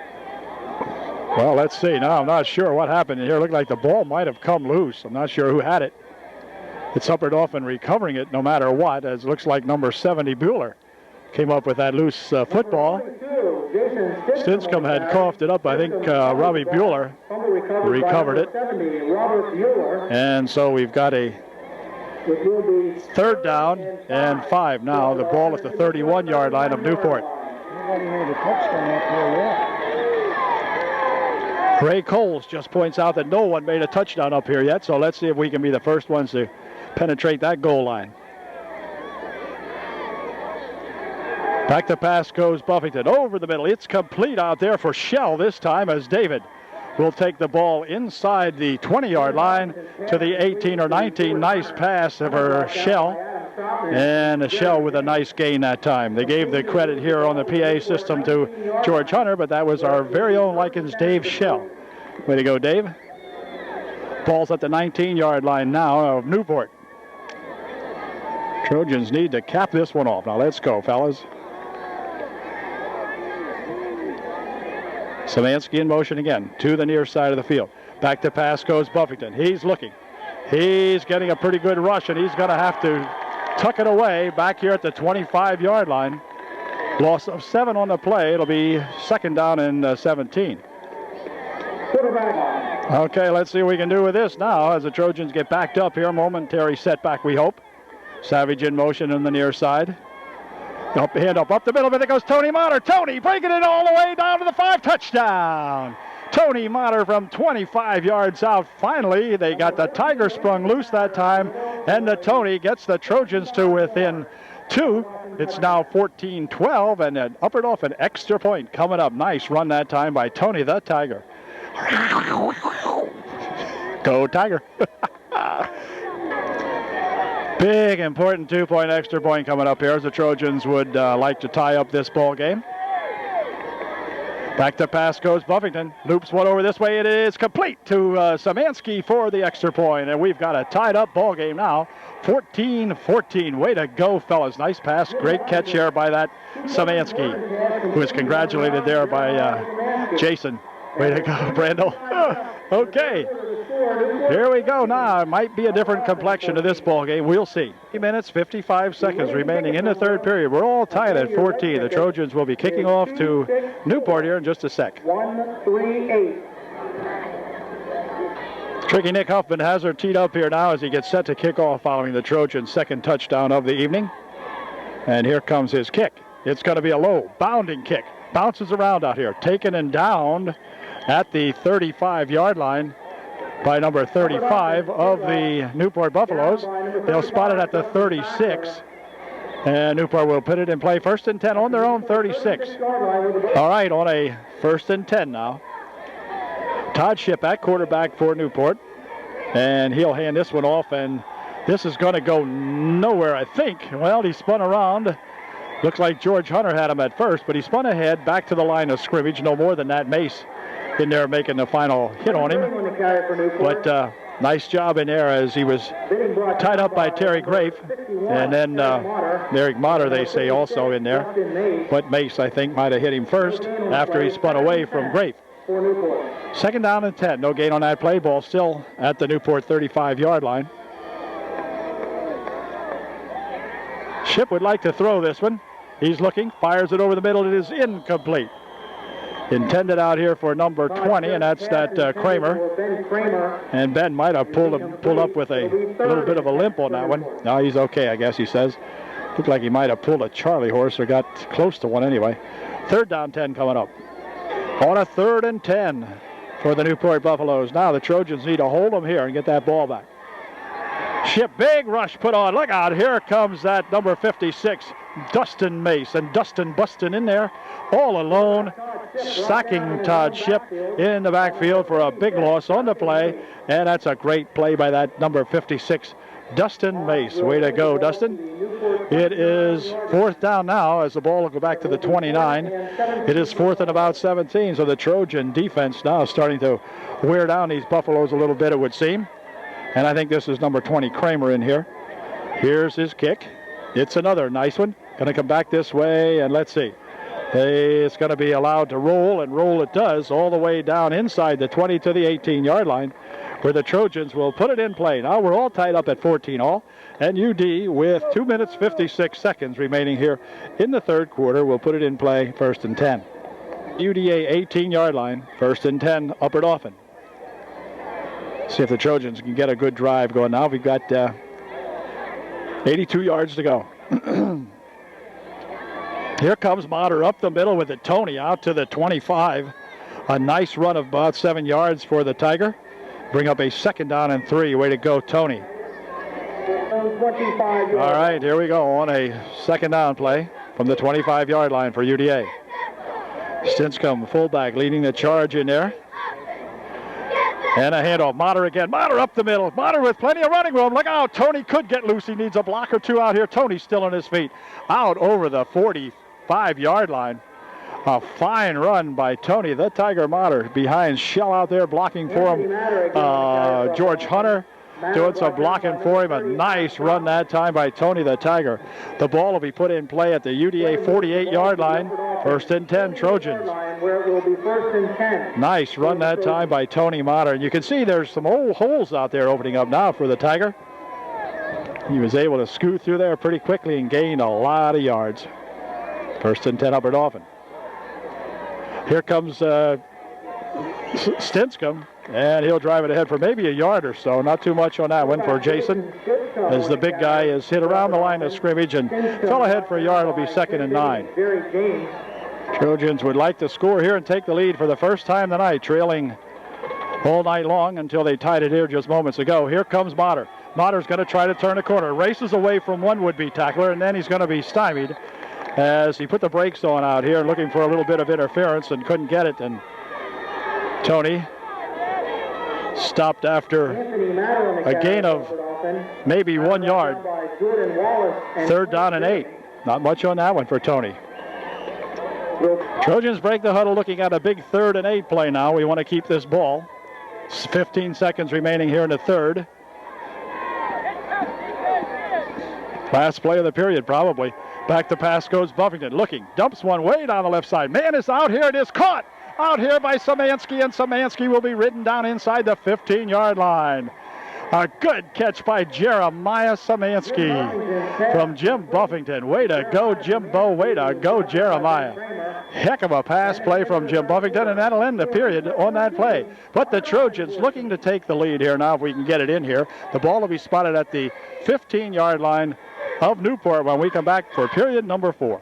Well, let's see. Now, I'm not sure what happened here. It looked like the ball might have come loose. I'm not sure who had it. It's Upward off and recovering it no matter what, as it looks like number 70, Bueller, came up with that loose football. Stinscombe had coughed it up. I think Robbie Bueller recovered it. And so we've got a third down and 5 now. The ball at the 31-yard line of Newport. Ray Coles just points out that no one made a touchdown up here yet, so let's see if we can be the first ones to penetrate that goal line. Back to pass goes Buffington over the middle. It's complete out there for Shell this time, as David will take the ball inside the 20-yard line to the 18 or 19. Nice pass for Shell, and Shell with a nice gain that time. They gave the credit here on the PA system to George Hunter, but that was our very own Lycans Dave Shell. Way to go, Dave. Ball's at the 19-yard line now of Newport. Trojans need to cap this one off. Now let's go, fellas. Samansky in motion again to the near side of the field. Back to pass goes Buffington. He's looking. He's getting a pretty good rush, and he's going to have to tuck it away back here at the 25-yard line. Loss of 7 on the play. It'll be second down and 17. Okay, let's see what we can do with this now as the Trojans get backed up here. Momentary setback, we hope. Savage in motion on the near side. Hand up the middle, but there goes Tony Motter. Tony breaking it all the way down to the 5. Touchdown! Tony Motter from 25 yards out. Finally, they got the Tiger sprung loose that time, and the Tony gets the Trojans to within 2. It's now 14-12, and an Upward off an extra point coming up. Nice run that time by Tony the Tiger. Go Tiger. Big, important 2-point extra point coming up here as the Trojans would like to tie up this ball game. Back to pass goes Buffington. Loops one over this way. It is complete to Samansky for the extra point. And we've got a tied up ball game now. 14-14. Way to go, fellas. Nice pass. Great catch here by that Samansky, who is congratulated there by Jason. Way to go, Brandel. Okay. Here we go now. It might be a different complexion to this ball game. We'll see. 3 minutes, 55 seconds remaining in the third period. We're all tied at 14. The Trojans will be kicking off to Newport here in just a sec. 1-3-8. Tricky Nick Huffman has her teed up here now as he gets set to kick off following the Trojans' second touchdown of the evening. And here comes his kick. It's going to be a low, bounding kick. Bounces around out here. Taken and downed at the 35-yard line by number 35 of the Newport Buffaloes. They'll spot it at the 36. And Newport will put it in play. First and 10 on their own 36. All right, on a first and 10 now. Todd Shipp at quarterback for Newport. And he'll hand this one off, and this is going to go nowhere, I think. Well, he spun around. Looks like George Hunter had him at first, but he spun ahead back to the line of scrimmage. No more than that. Mace in there making the final hit on him. But nice job in there as he was tied up by Terry Grafe. And then Eric Motter, they say, also in there. But Mace, I think, might have hit him first after he spun away from Grafe. Second down and 10. No gain on that play. Ball still at the Newport 35-yard line. Shipp would like to throw this one. He's looking, fires it over the middle. It is incomplete. Intended out here for number 20, and that's that Kramer. And Ben might have pulled up with a little bit of a limp on that one. No, he's okay, I guess he says. Looked like he might have pulled a Charlie horse or got close to one anyway. Third down 10 coming up. On a 3rd and 10 for the Newport Buffaloes. Now the Trojans need to hold them here and get that ball back. Shipp, big rush put on. Look out, here comes that number 56, Dustin Mace. And Dustin busting in there all alone, sacking Todd Shipp in the backfield for a big loss on the play. And that's a great play by that number 56, Dustin Mace. Way to go, Dustin. It is 4th down now as the ball will go back to the 29. It is 4th and about 17, so the Trojan defense now starting to wear down these Buffaloes a little bit, it would seem. And I think this is number 20, Kramer, in here. Here's his kick. It's another nice one. Going to come back this way, and let's see. It's going to be allowed to roll, and roll it does, all the way down inside the 20 to the 18-yard line, where the Trojans will put it in play. Now we're all tied up at 14 all, and UD with 2 minutes 56 seconds remaining here in the third quarter will put it in play, 1st and 10. UDA 18-yard line, 1st and 10 up at Dauphin. See if the Trojans can get a good drive going now. We've got 82 yards to go. Here comes Motter up the middle with it. Tony out to the 25. A nice run of about 7 yards for the Tiger. Bring up a 2nd down and 3. Way to go, Tony. All right, here we go on a 2nd down play from the 25-yard line for UDA. Stinscomb, fullback, leading the charge in there. And a handoff. Motter again. Motter up the middle. Motter with plenty of running room. Look out. Tony could get loose. He needs a block or two out here. Tony's still on his feet. Out over the 45-yard line. A fine run by Tony. The Tiger Motter behind Shell out there blocking for him. George Hunter doing some blocking for him. A nice run that time by Tony the Tiger. The ball will be put in play at the UDA 48-yard line. 1st and 10 Trojans. Where it will be 1st and 10. Nice run that time by Tony Motter. And you can see there's some old holes out there opening up now for the Tiger. He was able to scoot through there pretty quickly and gain a lot of yards. 1st and 10 up at Dauphin. Here comes Stinscomb, and he'll drive it ahead for maybe a yard or so. Not too much on that one for Jason, as the big guy is hit around the line of scrimmage and fell ahead for a yard. It'll be 2nd and 9. Trojans would like to score here and take the lead for the first time tonight, trailing all night long until they tied it here just moments ago. Here comes Motter. Motter's going to try to turn a corner. Races away from one would-be tackler, and then he's going to be stymied as he put the brakes on out here, looking for a little bit of interference and couldn't get it. And Tony stopped after a gain of maybe 1 yard. 3rd down and 8. Not much on that one for Tony. Trojans break the huddle looking at a big 3rd and 8 play now. We want to keep this ball. 15 seconds remaining here in the third. Last play of the period, probably. Back to pass goes Buffington. Looking, dumps one way down the left side. Man is out here. It is caught out here by Szymanski, and Szymanski will be ridden down inside the 15-yard line. A good catch by Jeremiah Szymanski from Jim Buffington. Way to go, Jimbo. Way to go, Jeremiah. Heck of a pass play from Jim Buffington, and that'll end the period on that play. But the Trojans looking to take the lead here now if we can get it in here. The ball will be spotted at the 15-yard line of Newport when we come back for period number 4.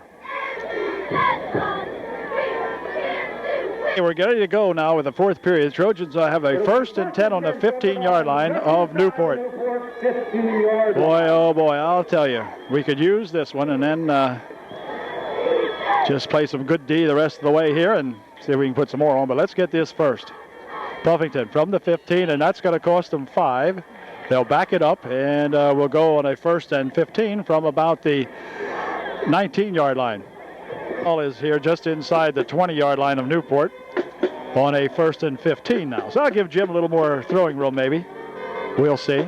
We're ready to go now with the 4th period. Trojans have a 1st and 10 on the 15-yard line of Newport. Boy, oh boy, I'll tell you, we could use this one and then just play some good D the rest of the way here and see if we can put some more on. But let's get this first. Buffington from the 15, and that's going to cost them 5. They'll back it up, and we'll go on a 1st and 15 from about the 19-yard line. Ball is here just inside the 20-yard line of Newport on a 1st and 15 now. So I'll give Jim a little more throwing room maybe. We'll see.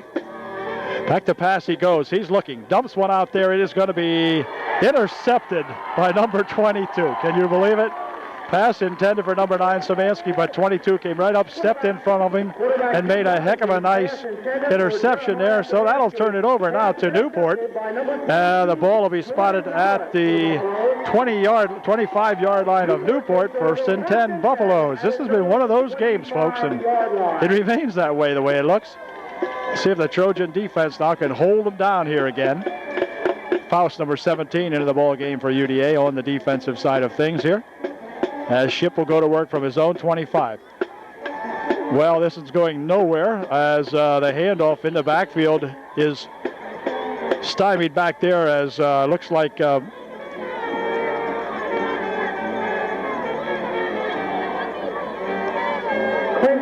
Back to pass he goes. He's looking. Dumps one out there. It is going to be intercepted by number 22. Can you believe it? Pass intended for number 9, Szymanski, but 22 came right up, stepped in front of him, and made a heck of a nice interception there. So that'll turn it over now to Newport. The ball will be spotted at the 25-yard line of Newport. 1st and 10 Buffaloes. This has been one of those games, folks, and it remains that way the way it looks. See if the Trojan defense now can hold them down here again. Faust, number 17, into the ball game for UDA on the defensive side of things here, as Ship will go to work from his own 25. Well, this is going nowhere as the handoff in the backfield is stymied back there as looks like Prince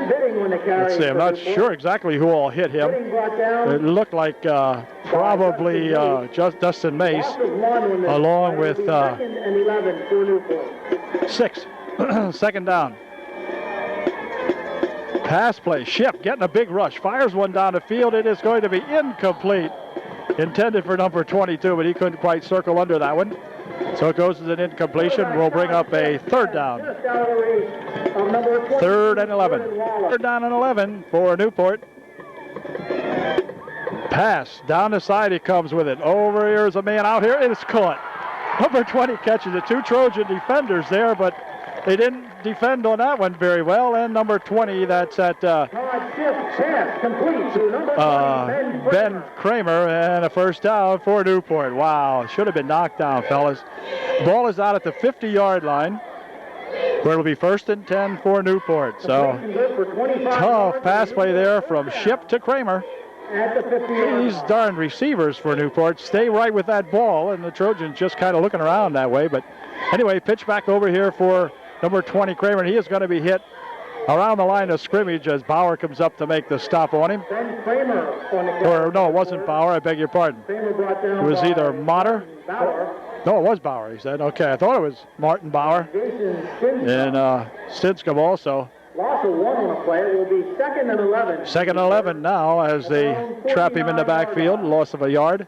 Bidding the carry. Let's see, I'm not sure exactly who all hit him. Getting brought down. It looked like probably just Dustin Mace, Loss of one when the along with second and 11 for Newport. 6. Second down. Pass play. Ship getting a big rush. Fires one down the field. It is going to be incomplete. Intended for number 22, but he couldn't quite circle under that one. So it goes as an incompletion. We'll bring up a third down. Third and 11. Third down and 11 for Newport. Pass. Down the side he comes with it. Over here's a man out here. It is caught. Number 20 catches the 2 Trojan defenders there, but they didn't defend on that one very well. And number 20, that's at Ben Kramer, and a first down for Newport. Wow, should have been knocked down, fellas. Ball is out at the 50-yard line, where it'll be 1st and 10 for Newport. So tough pass play there from Ship to Kramer. These darn receivers for Newport stay right with that ball, and the Trojans just kind of looking around that way. But anyway, pitch back over here for number 20 Kramer, and he is going to be hit around the line of scrimmage as Bauer comes up to make the stop on him. Or no, it wasn't Bauer, I beg your pardon. It was either Motter. No, it was Bauer, he said. Okay, I thought it was Martin Bauer. And Stinscombe also. Loss of one on a play. It will be 2nd and 11. 2nd and 11 now as they trap him in the backfield. Loss of a yard.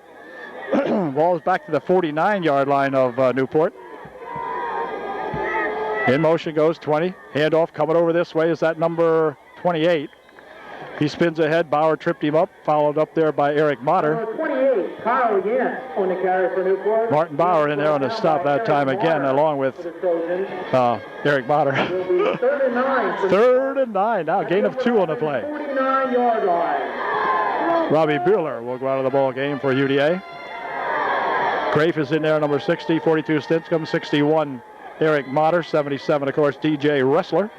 Ball is back to the 49-yard line of Newport. In motion goes 20. Handoff coming over this way is that number 28. He spins ahead. Bauer tripped him up. Followed up there by Eric Motter. 28, Kyle again on the carry for Newport. Martin Bauer in there on the stop that time again, along with Eric Motter. 3rd and 9. 3rd and 9. Now gain of 2 on the play. 49-yard line. Robbie Buehler will go out of the ball game for UDA. Grafe is in there, number 60, 42 Stinscombe, 61 Eric Motter, 77 of course DJ Ressler.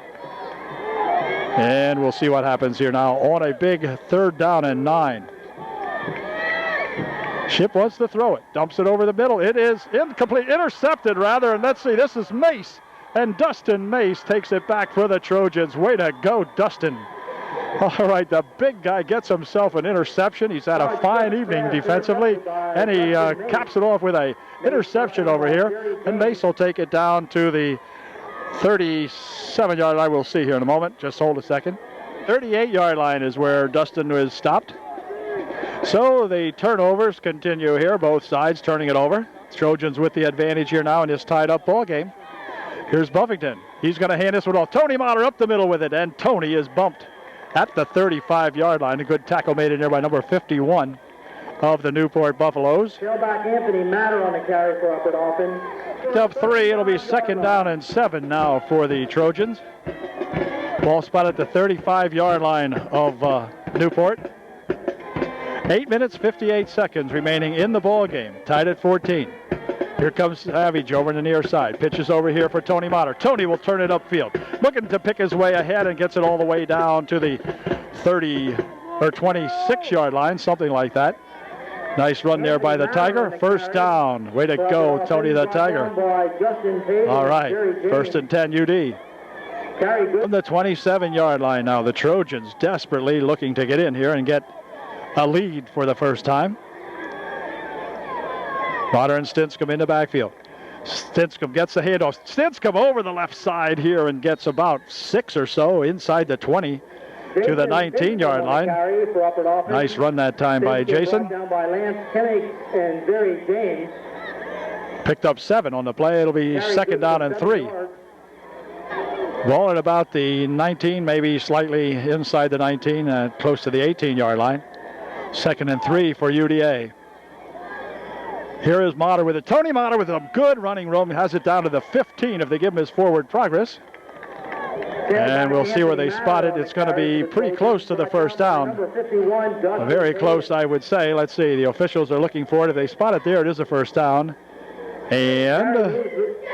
And we'll see what happens here now on a big 3rd down and 9. Ship wants to throw it, dumps it over the middle. It is incomplete, intercepted rather, and let's see, this is Mace. And Dustin Mace takes it back for the Trojans. Way to go, Dustin. All right, the big guy gets himself an interception. He's had a fine evening defensively, and he caps it off with a interception over here. And Mace will take it down to the 37-yard line. We'll see here in a moment. Just hold a second. 38-yard line is where Dustin was stopped. So the turnovers continue here, both sides turning it over. Trojans with the advantage here now in this tied-up ball game. Here's Buffington. He's going to hand this one off. Tony Motter up the middle with it, and Tony is bumped at the 35-yard line. A good tackle made in there by number 51 of the Newport Buffaloes. Tailback Anthony Matter on the carry for Upper Dauphin. Up 3. It'll be 2nd down and 7 now for the Trojans. Ball spot at the 35-yard line of Newport. 8 minutes, 58 seconds remaining in the ball game. Tied at 14. Here comes Savage over on the near side. Pitches over here for Tony Motter. Tony will turn it upfield. Looking to pick his way ahead and gets it all the way down to the 30 or 26-yard line, something like that. Nice run there by the Tiger. First down. Way to go, Tony the Tiger. All right, 1st and 10 UD. From the 27-yard line now, the Trojans desperately looking to get in here and get a lead for the first time. Motter and Stinscombe in the backfield. Stinscombe gets the handoff. Stinscombe over the left side here and gets about 6 or so inside the 20 to the 19-yard line. Nice run that time by Jason. Picked up 7 on the play. It'll be 2nd down and 3. Ball at about the 19, maybe slightly inside the 19, close to the 18-yard line. 2nd and 3 for UDA. Here is Motter with it. Tony Motter with a good running room. Has it down to the 15 if they give him his forward progress. And we'll see where they spot it. It's going to be pretty close to the first down. Very close, I would say. Let's see. The officials are looking for it. If they spot it there, it is a first down. And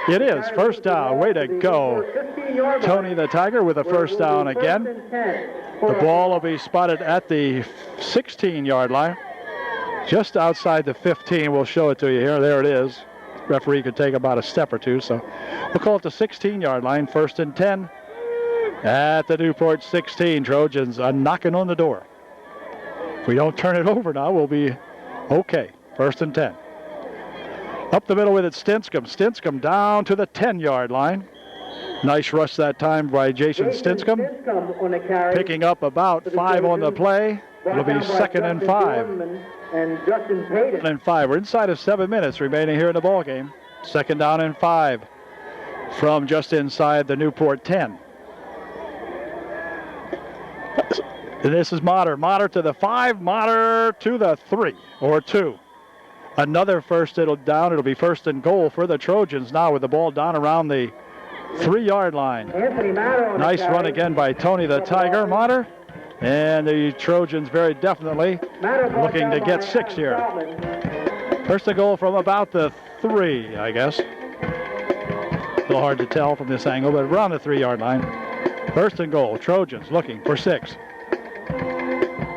it is first down. Way to go. Tony the Tiger with a first down again. The ball will be spotted at the 16-yard line. Just outside the 15. We'll show it to you here. There it is. Referee could take about a step or two. So we'll call it the 16-yard line. 1st and 10 at the Newport 16. Trojans are knocking on the door. If we don't turn it over now, we'll be okay. 1st and 10. Up the middle with it, Stinscomb. Stinscomb down to the 10-yard line. Nice rush that time by Jason Stinscomb. Picking up about 5 on the play. It'll be 2nd and 5. And Justin Payton. And 5. We're inside of 7 minutes remaining here in the ball game. 2nd down and 5 from just inside the Newport 10. This is Motter. Motter to the 5. Motter to the 3 or 2. Another first down. It'll be 1st and goal for the Trojans now with the ball down around the 3-yard line. Nice run again by Tony the Tiger Motter. And the Trojans very definitely looking to get 6 here. 1st and goal from about the 3, I guess. A little hard to tell from this angle, but around the 3-yard line. 1st and goal. Trojans looking for 6.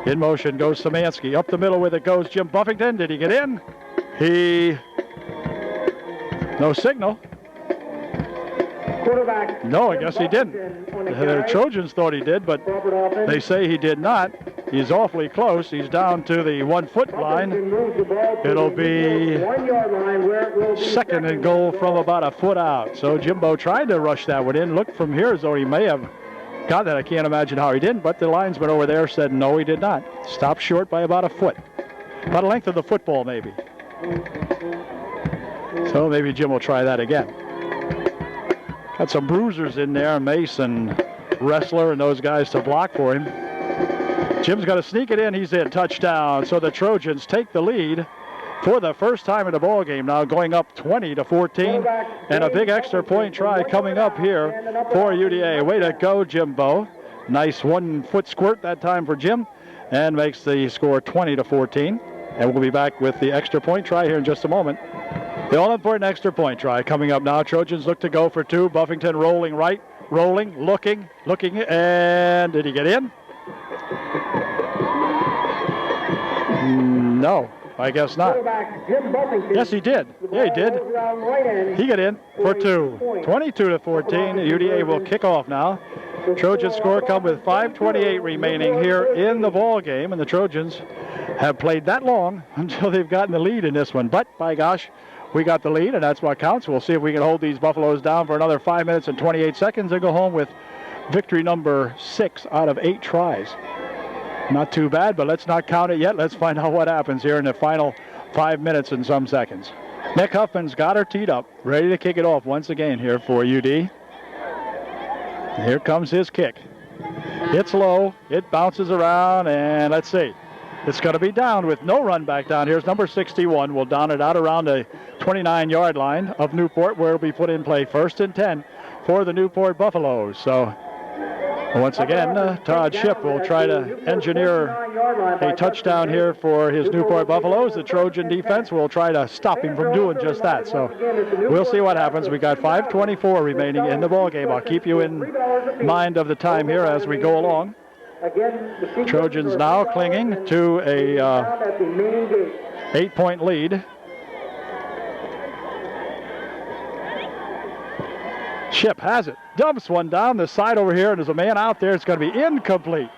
In motion goes Szymanski. Up the middle with it goes Jim Buffington. Did he get in? No signal. No, I guess he didn't. The Trojans thought he did, but they say he did not. He's awfully close. He's down to the 1-foot line. It'll be 2nd and goal from about a foot out. So Jimbo tried to rush that one in. Looked from here as though he may have got that. I can't imagine how he didn't, but the linesman over there said no, he did not. Stopped short by about a foot. About the length of the football, maybe. So maybe Jim will try that again. Got some bruisers in there, Mace and Wrestler and those guys to block for him. Jim's got to sneak it in. He's in. Touchdown. So the Trojans take the lead for the first time in the ball game now, going up 20-14. And a big extra point try coming up here for UDA. Way to go, Jimbo. Nice 1-foot squirt that time for Jim and makes the score 20-14. And we'll be back with the extra point try here in just a moment. The all-important extra point try coming up now. Trojans look to go for 2. Buffington rolling right, looking, and did he get in? No, I guess not. Yes, he did. Yeah, he did. He got in for 2. 22-14. UDA will kick off now. Trojans score come with 5:28 remaining here in the ball game, and the Trojans have played that long until they've gotten the lead in this one. But by gosh, we got the lead, and that's what counts. We'll see if we can hold these Buffaloes down for another 5 minutes and 28 seconds and go home with victory number 6 out of 8 tries. Not too bad, but let's not count it yet. Let's find out what happens here in the final 5 minutes and some seconds. Nick Huffman's got her teed up, ready to kick it off once again here for UD. Here comes his kick. It's low, it bounces around, and let's see. It's going to be down with no run back down. Here's number 61. We'll down it out around the 29-yard line of Newport, where it'll be put in play 1st and 10 for the Newport Buffaloes. So once again, Todd Shipp will try to engineer a touchdown here for his Newport Buffaloes. The Trojan defense will try to stop him from doing just that. So we'll see what happens. We got 5:24 remaining in the ball game. I'll keep you in mind of the time here as we go along. Trojans now clinging to a 8-point lead. Shipp has it. Dumps one down the side over here, and there's a man out there. It's going to be incomplete.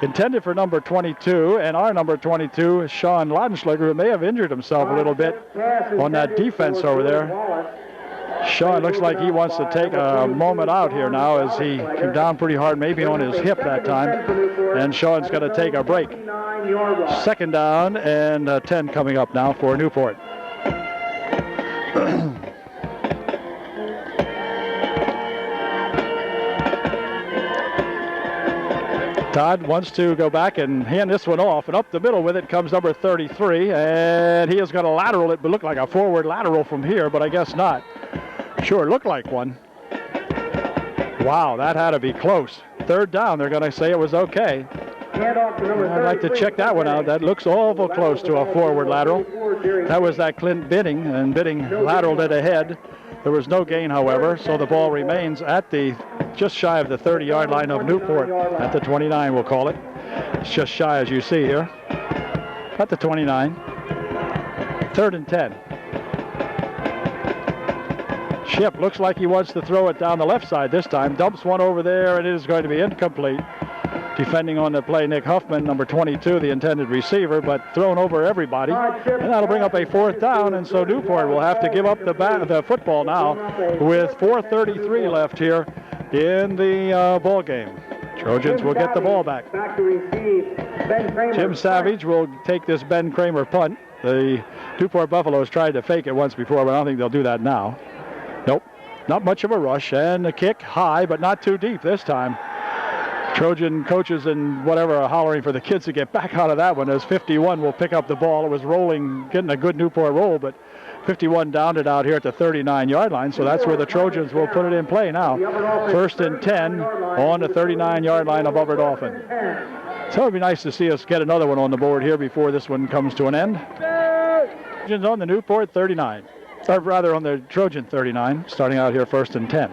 Intended for number 22, and our number 22, Sean Laudenschlager, who may have injured himself a little bit on that defense over there. Sean looks like he wants to take a moment out here now as he came down pretty hard, maybe on his hip that time. And Sean's going to take a break. 2nd down and 10 coming up now for Newport. Todd wants to go back and hand this one off, and up the middle with it comes number 33, and he is going to lateral it, but look like a forward lateral from here, but I guess not. Sure, looked like one. Wow, that had to be close. 3rd down, they're going to say it was okay. I'd like to check that one out. That looks awful close to a forward lateral. That was that Clint Bidding, and Bidding lateraled it ahead. There was no gain, however, so the ball remains at the just shy of the 30-yard line of Newport, at the 29, we'll call it. It's just shy, as you see here, at the 29. 3rd and 10. Ship looks like he wants to throw it down the left side this time. Dumps one over there, and it is going to be incomplete. Defending on the play, Nick Huffman, number 22, the intended receiver, but thrown over everybody. And that'll bring up a 4th down, and so Newport will have to give up the football now with 4:33 left here in the ball game. Trojans will get the ball back. Jim Savage will take this Ben Kramer punt. The Newport Buffaloes tried to fake it once before, but I don't think they'll do that now. Nope, not much of a rush, and the kick high, but not too deep this time. Trojan coaches and whatever are hollering for the kids to get back out of that one as 51 will pick up the ball. It was rolling, getting a good Newport roll, but 51 downed it out here at the 39-yard line, so that's where the Trojans will put it in play now. 1st and 10 on the 39-yard line of Upper Dauphin. So it would be nice to see us get another one on the board here before this one comes to an end. Trojans on the Newport 39, or rather on the Trojan 39, starting out here 1st and 10.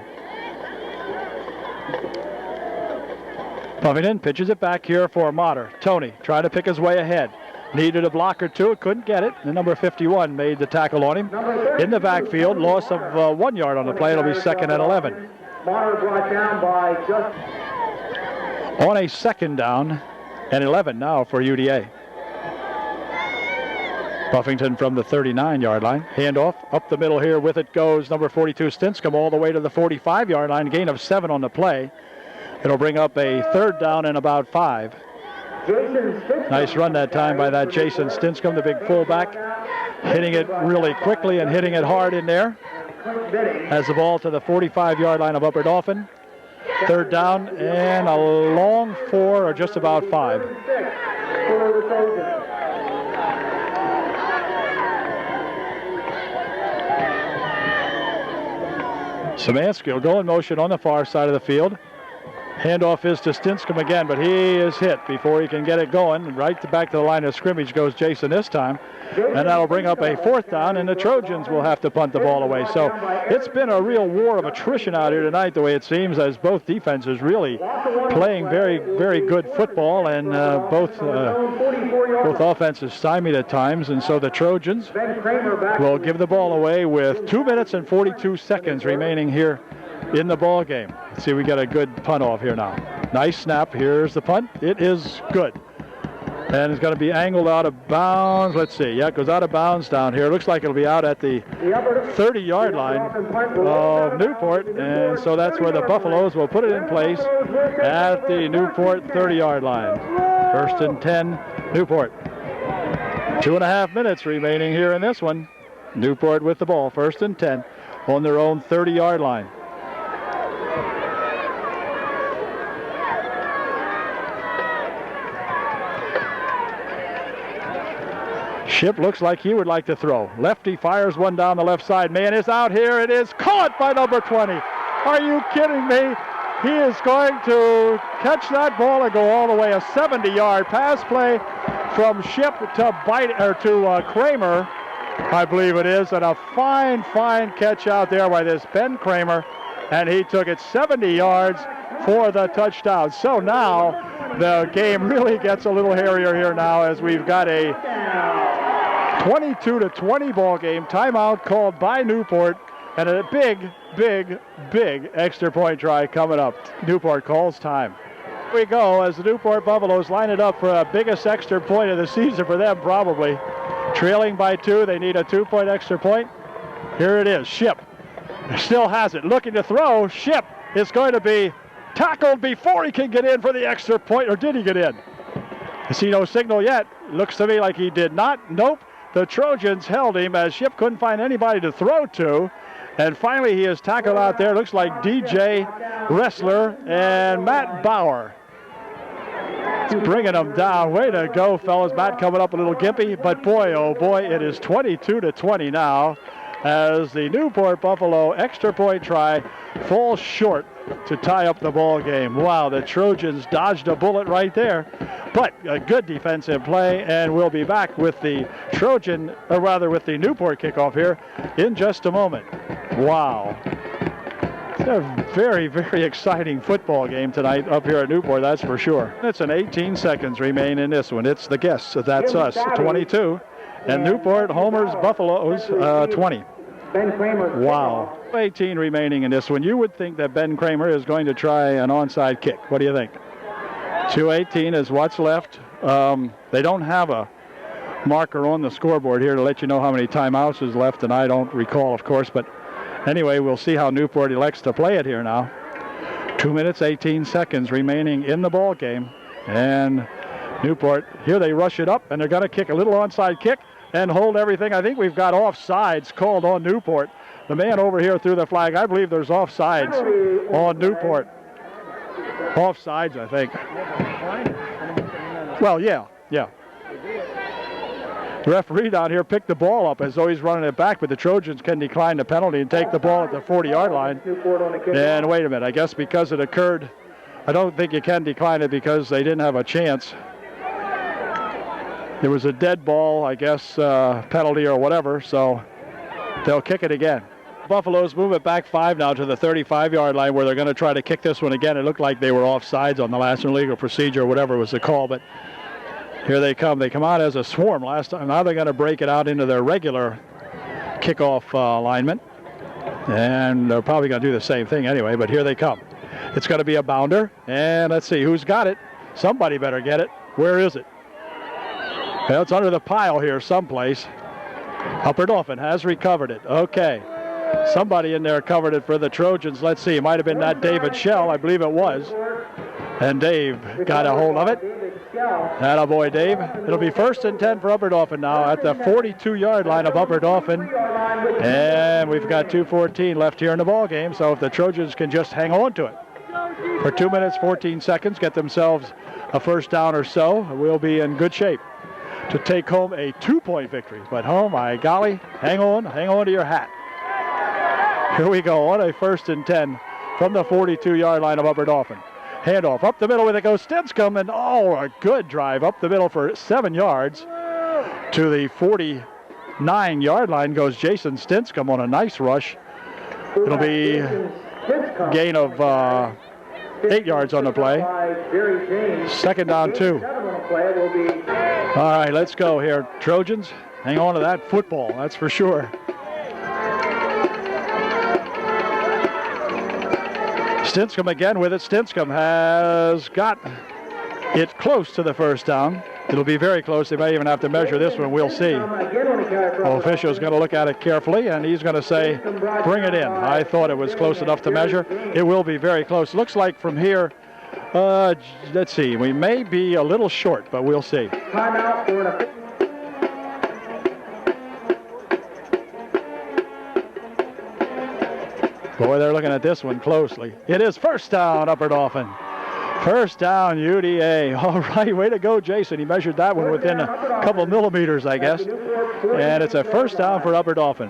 Buffington pitches it back here for Motter. Tony trying to pick his way ahead. Needed a block or two, couldn't get it. The number 51 made the tackle on him. In the backfield, loss of 1 yard on the play. It'll be 2nd and 11. Motter brought down by just... On a 2nd down and 11 now for UDA. Buffington from the 39-yard line. Handoff up the middle here. With it goes number 42 Stinscombe all the way to the 45-yard line. Gain of 7 on the play. It'll bring up a 3rd down and about 5. Nice run that time by that Jason Stinscombe, the big fullback. Hitting it really quickly and hitting it hard in there. Has the ball to the 45-yard line of Upper Dauphin. 3rd down and a long 4 or just about 5. Szymanski will go in motion on the far side of the field. Handoff is to Stinscombe again, but he is hit before he can get it going. Right back to the line of scrimmage goes Jason this time. And that'll bring up a 4th down, and the Trojans will have to punt the ball away. So it's been a real war of attrition out here tonight, the way it seems, as both defenses really playing very, very good football, and both offenses stymied at times. And so the Trojans will give the ball away with 2 minutes and 42 seconds remaining here in the ball game. Let's see, we got a good punt off here now. Nice snap. Here's the punt. It is good. And it's going to be angled out of bounds. Let's see. Yeah, it goes out of bounds down here. It looks like it'll be out at the 30-yard line of Newport. And so that's where the Buffaloes will put it in place at the Newport 30-yard line. 1st and 10, Newport. 2.5 minutes remaining here in this one. Newport with the ball. 1st and 10 on their own 30-yard line. Ship looks like he would like to throw. Lefty fires one down the left side. Man is out here. It is caught by number 20. Are you kidding me? He is going to catch that ball and go all the way. A 70-yard pass play from Ship to Kramer, I believe it is, and a fine catch out there by this Ben Kramer, and he took it 70 yards for the touchdown. So now the game really gets a little hairier here now, as we've got a 22-20 ball game. Timeout called by Newport, and a big extra point try coming up. Newport calls time. Here we go as the Newport Buffaloes line it up for a biggest extra point of the season for them, probably. Trailing by 2, they need a 2-point extra point. Here it is. Ship still has it, looking to throw. Ship is going to be tackled before he can get in for the extra point, or did he get in? I see no signal yet. Looks to me like he did not. Nope. The Trojans held him as Ship couldn't find anybody to throw to. And finally he is tackled out there. Looks like DJ Ressler and Matt Bauer. Bringing them down. Way to go, fellas. Matt coming up a little gimpy, but boy, oh boy, it is 22-20 now as the Newport Buffalo extra point try falls short to tie up the ball game. Wow, the Trojans dodged a bullet right there, but a good defensive play, and we'll be back with the with the Newport kickoff here in just a moment. Wow. It's a very, very exciting football game tonight up here at Newport, that's for sure. It's an 18 seconds remain in this one. It's the guests, so that's us, 22. And Newport homers Buffaloes 20. Ben Kramer. Wow. 18 remaining in this one. You would think that Ben Kramer is going to try an onside kick. What do you think? 2:18 is what's left. They don't have a marker on the scoreboard here to let you know how many timeouts is left, and I don't recall, of course, but anyway, we'll see how Newport elects to play it here now. 2 minutes, 18 seconds remaining in the ball game, and Newport, here they rush it up, and they're going to kick a little onside kick and hold everything. I think we've got offsides called on Newport. The man over here threw the flag. I believe there's offsides on Newport. Offsides, I think. Well, yeah. The referee down here picked the ball up as though he's running it back, but the Trojans can decline the penalty and take the ball at the 40-yard line. And wait a minute, I guess because it occurred, I don't think you can decline it because they didn't have a chance. There was a dead ball, I guess, penalty or whatever, so they'll kick it again. Buffaloes move it back 5 now to the 35-yard line where they're going to try to kick this one again. It looked like they were offsides on the last illegal procedure or whatever was the call, but here they come. They come out as a swarm last time. Now they're going to break it out into their regular kickoff alignment, and they're probably going to do the same thing anyway, but here they come. It's going to be a bounder, and let's see who's got it. Somebody better get it. Where is it? Well, it's under the pile here someplace. Upper Dauphin has recovered it. Okay. Somebody in there covered it for the Trojans. Let's see. It might have been that David Shell. I believe it was. And Dave got a hold of it. Attaboy, Dave. It'll be 1st and 10 for Upper Dauphin now at the 42-yard line of Upper Dauphin. And we've got 2:14 left here in the ball game. So if the Trojans can just hang on to it for 2 minutes, 14 seconds, get themselves a first down or so, we'll be in good shape to take home a 2-point victory. But oh my golly, hang on to your hat. Here we go on a 1st and 10 from the 42-yard line of Upper Dauphin. Handoff up the middle with it goes Stinscomb, and a good drive up the middle for 7 yards. To the 49-yard line goes Jason Stinscomb on a nice rush. It'll be gain of 8 yards on the play. 2nd down 2. All right, let's go here. Trojans, hang on to that football, that's for sure. Stinscomb again with it. Stinscomb has got it close to the first down. It'll be very close. They may even have to measure this one. We'll see. The official's going to look at it carefully, and he's going to say, bring it in. I thought it was close enough to measure. It will be very close. Looks like from here, let's see, we may be a little short, but we'll see. Timeout for an Boy, they're looking at this one closely. It is 1st down, Upper Dauphin. 1st down, UDA. All right, way to go, Jason. He measured that one within a couple millimeters, I guess. And it's a 1st down for Upper Dauphin.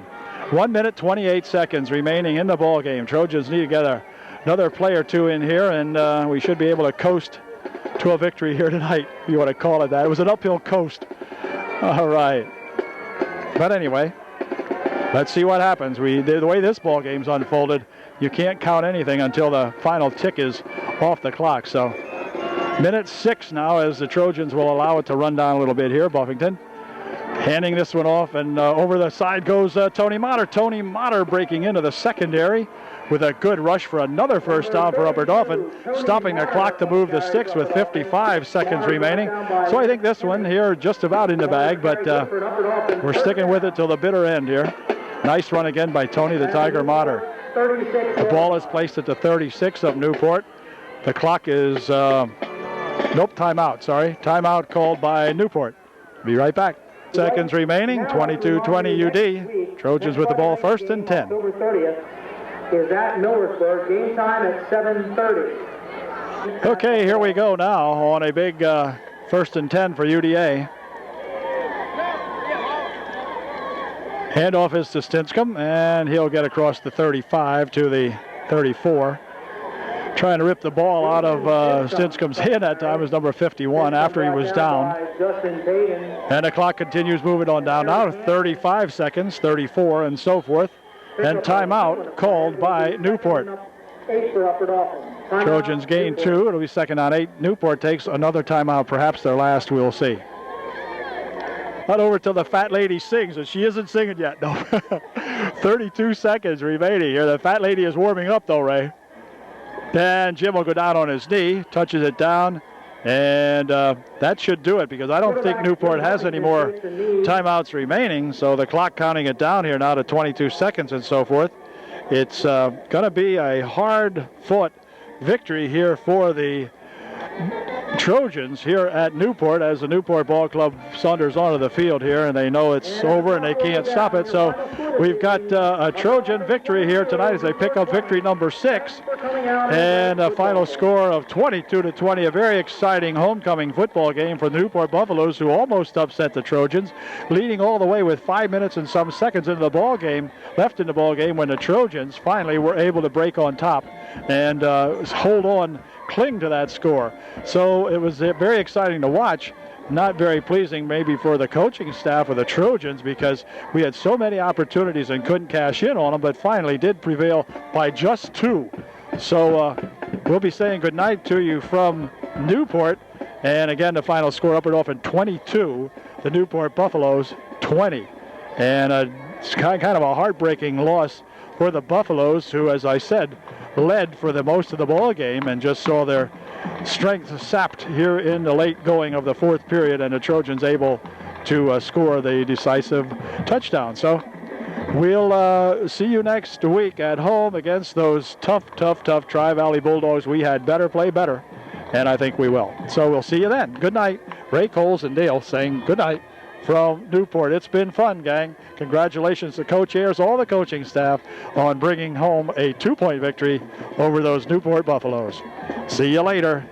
1 minute, 28 seconds remaining in the ball game. Trojans need to get another play or two in here, and we should be able to coast to a victory here tonight, if you want to call it that. It was an uphill coast. All right. But anyway, let's see what happens. The way this ball game's unfolded, you can't count anything until the final tick is off the clock. So, minute 6 now as the Trojans will allow it to run down a little bit here. Buffington handing this one off, and over the side goes Tony Motter. Tony Motter breaking into the secondary with a good rush for another 1st down for Upper Dauphin, stopping the clock to move the sticks with 55 seconds remaining. So I think this one here just about in the bag, but we're sticking with it till the bitter end here. Nice run again by Tony the Tiger Motter. The ball is placed at the 36 of Newport. The clock is, timeout, sorry. Timeout called by Newport. Be right back. Seconds remaining, 22-20 UD. Trojans with the ball 1st and 10. October 30th is at Millersburg. Game time at 7:30. Okay, here we go now on a big 1st and 10 for UDA. Handoff is to Stinscomb, and he'll get across the 35 to the 34. Trying to rip the ball out of Stinscom's hand that time is number 51 after he was down. And the clock continues moving on down now. 35 seconds, 34, and so forth. And timeout called by Newport. Trojans gain 2. It'll be 2nd on 8. Newport takes another timeout, perhaps their last. We'll see. Not over till the fat lady sings, and she isn't singing yet. No. 32 seconds remaining here. The fat lady is warming up, though, Ray. And Jim will go down on his knee, touches it down, and that should do it because I don't think Newport has any more timeouts remaining. So the clock counting it down here now to 22 seconds and so forth. It's going to be a hard-fought victory here for the Trojans here at Newport as the Newport Ball Club saunters onto the field here, and they know it's over and they can't stop it. So we've got a Trojan victory here tonight as they pick up victory number 6 and a final score of 22-20. A very exciting homecoming football game for the Newport Buffaloes, who almost upset the Trojans, leading all the way with 5 minutes and some seconds into the ball game, left in the ball game, when the Trojans finally were able to break on top and hold on, cling to that score. So it was very exciting to watch. Not very pleasing maybe for the coaching staff of the Trojans because we had so many opportunities and couldn't cash in on them, but finally did prevail by just 2. So we'll be saying goodnight to you from Newport. And again, the final score up and off in 22, the Newport Buffaloes 20. And it's kind of a heartbreaking loss for the Buffaloes, who, as I said, led for the most of the ball game and just saw their strength sapped here in the late going of the 4th period, and the Trojans able to score the decisive touchdown. So we'll see you next week at home against those tough Tri-Valley Bulldogs. We had better play better, and I think we will. So we'll see you then. Good night. Ray Coles and Dale saying good night from Newport. It's been fun, gang. Congratulations to Coach Ayers, all the coaching staff, on bringing home a 2-point victory over those Newport Buffaloes. See you later.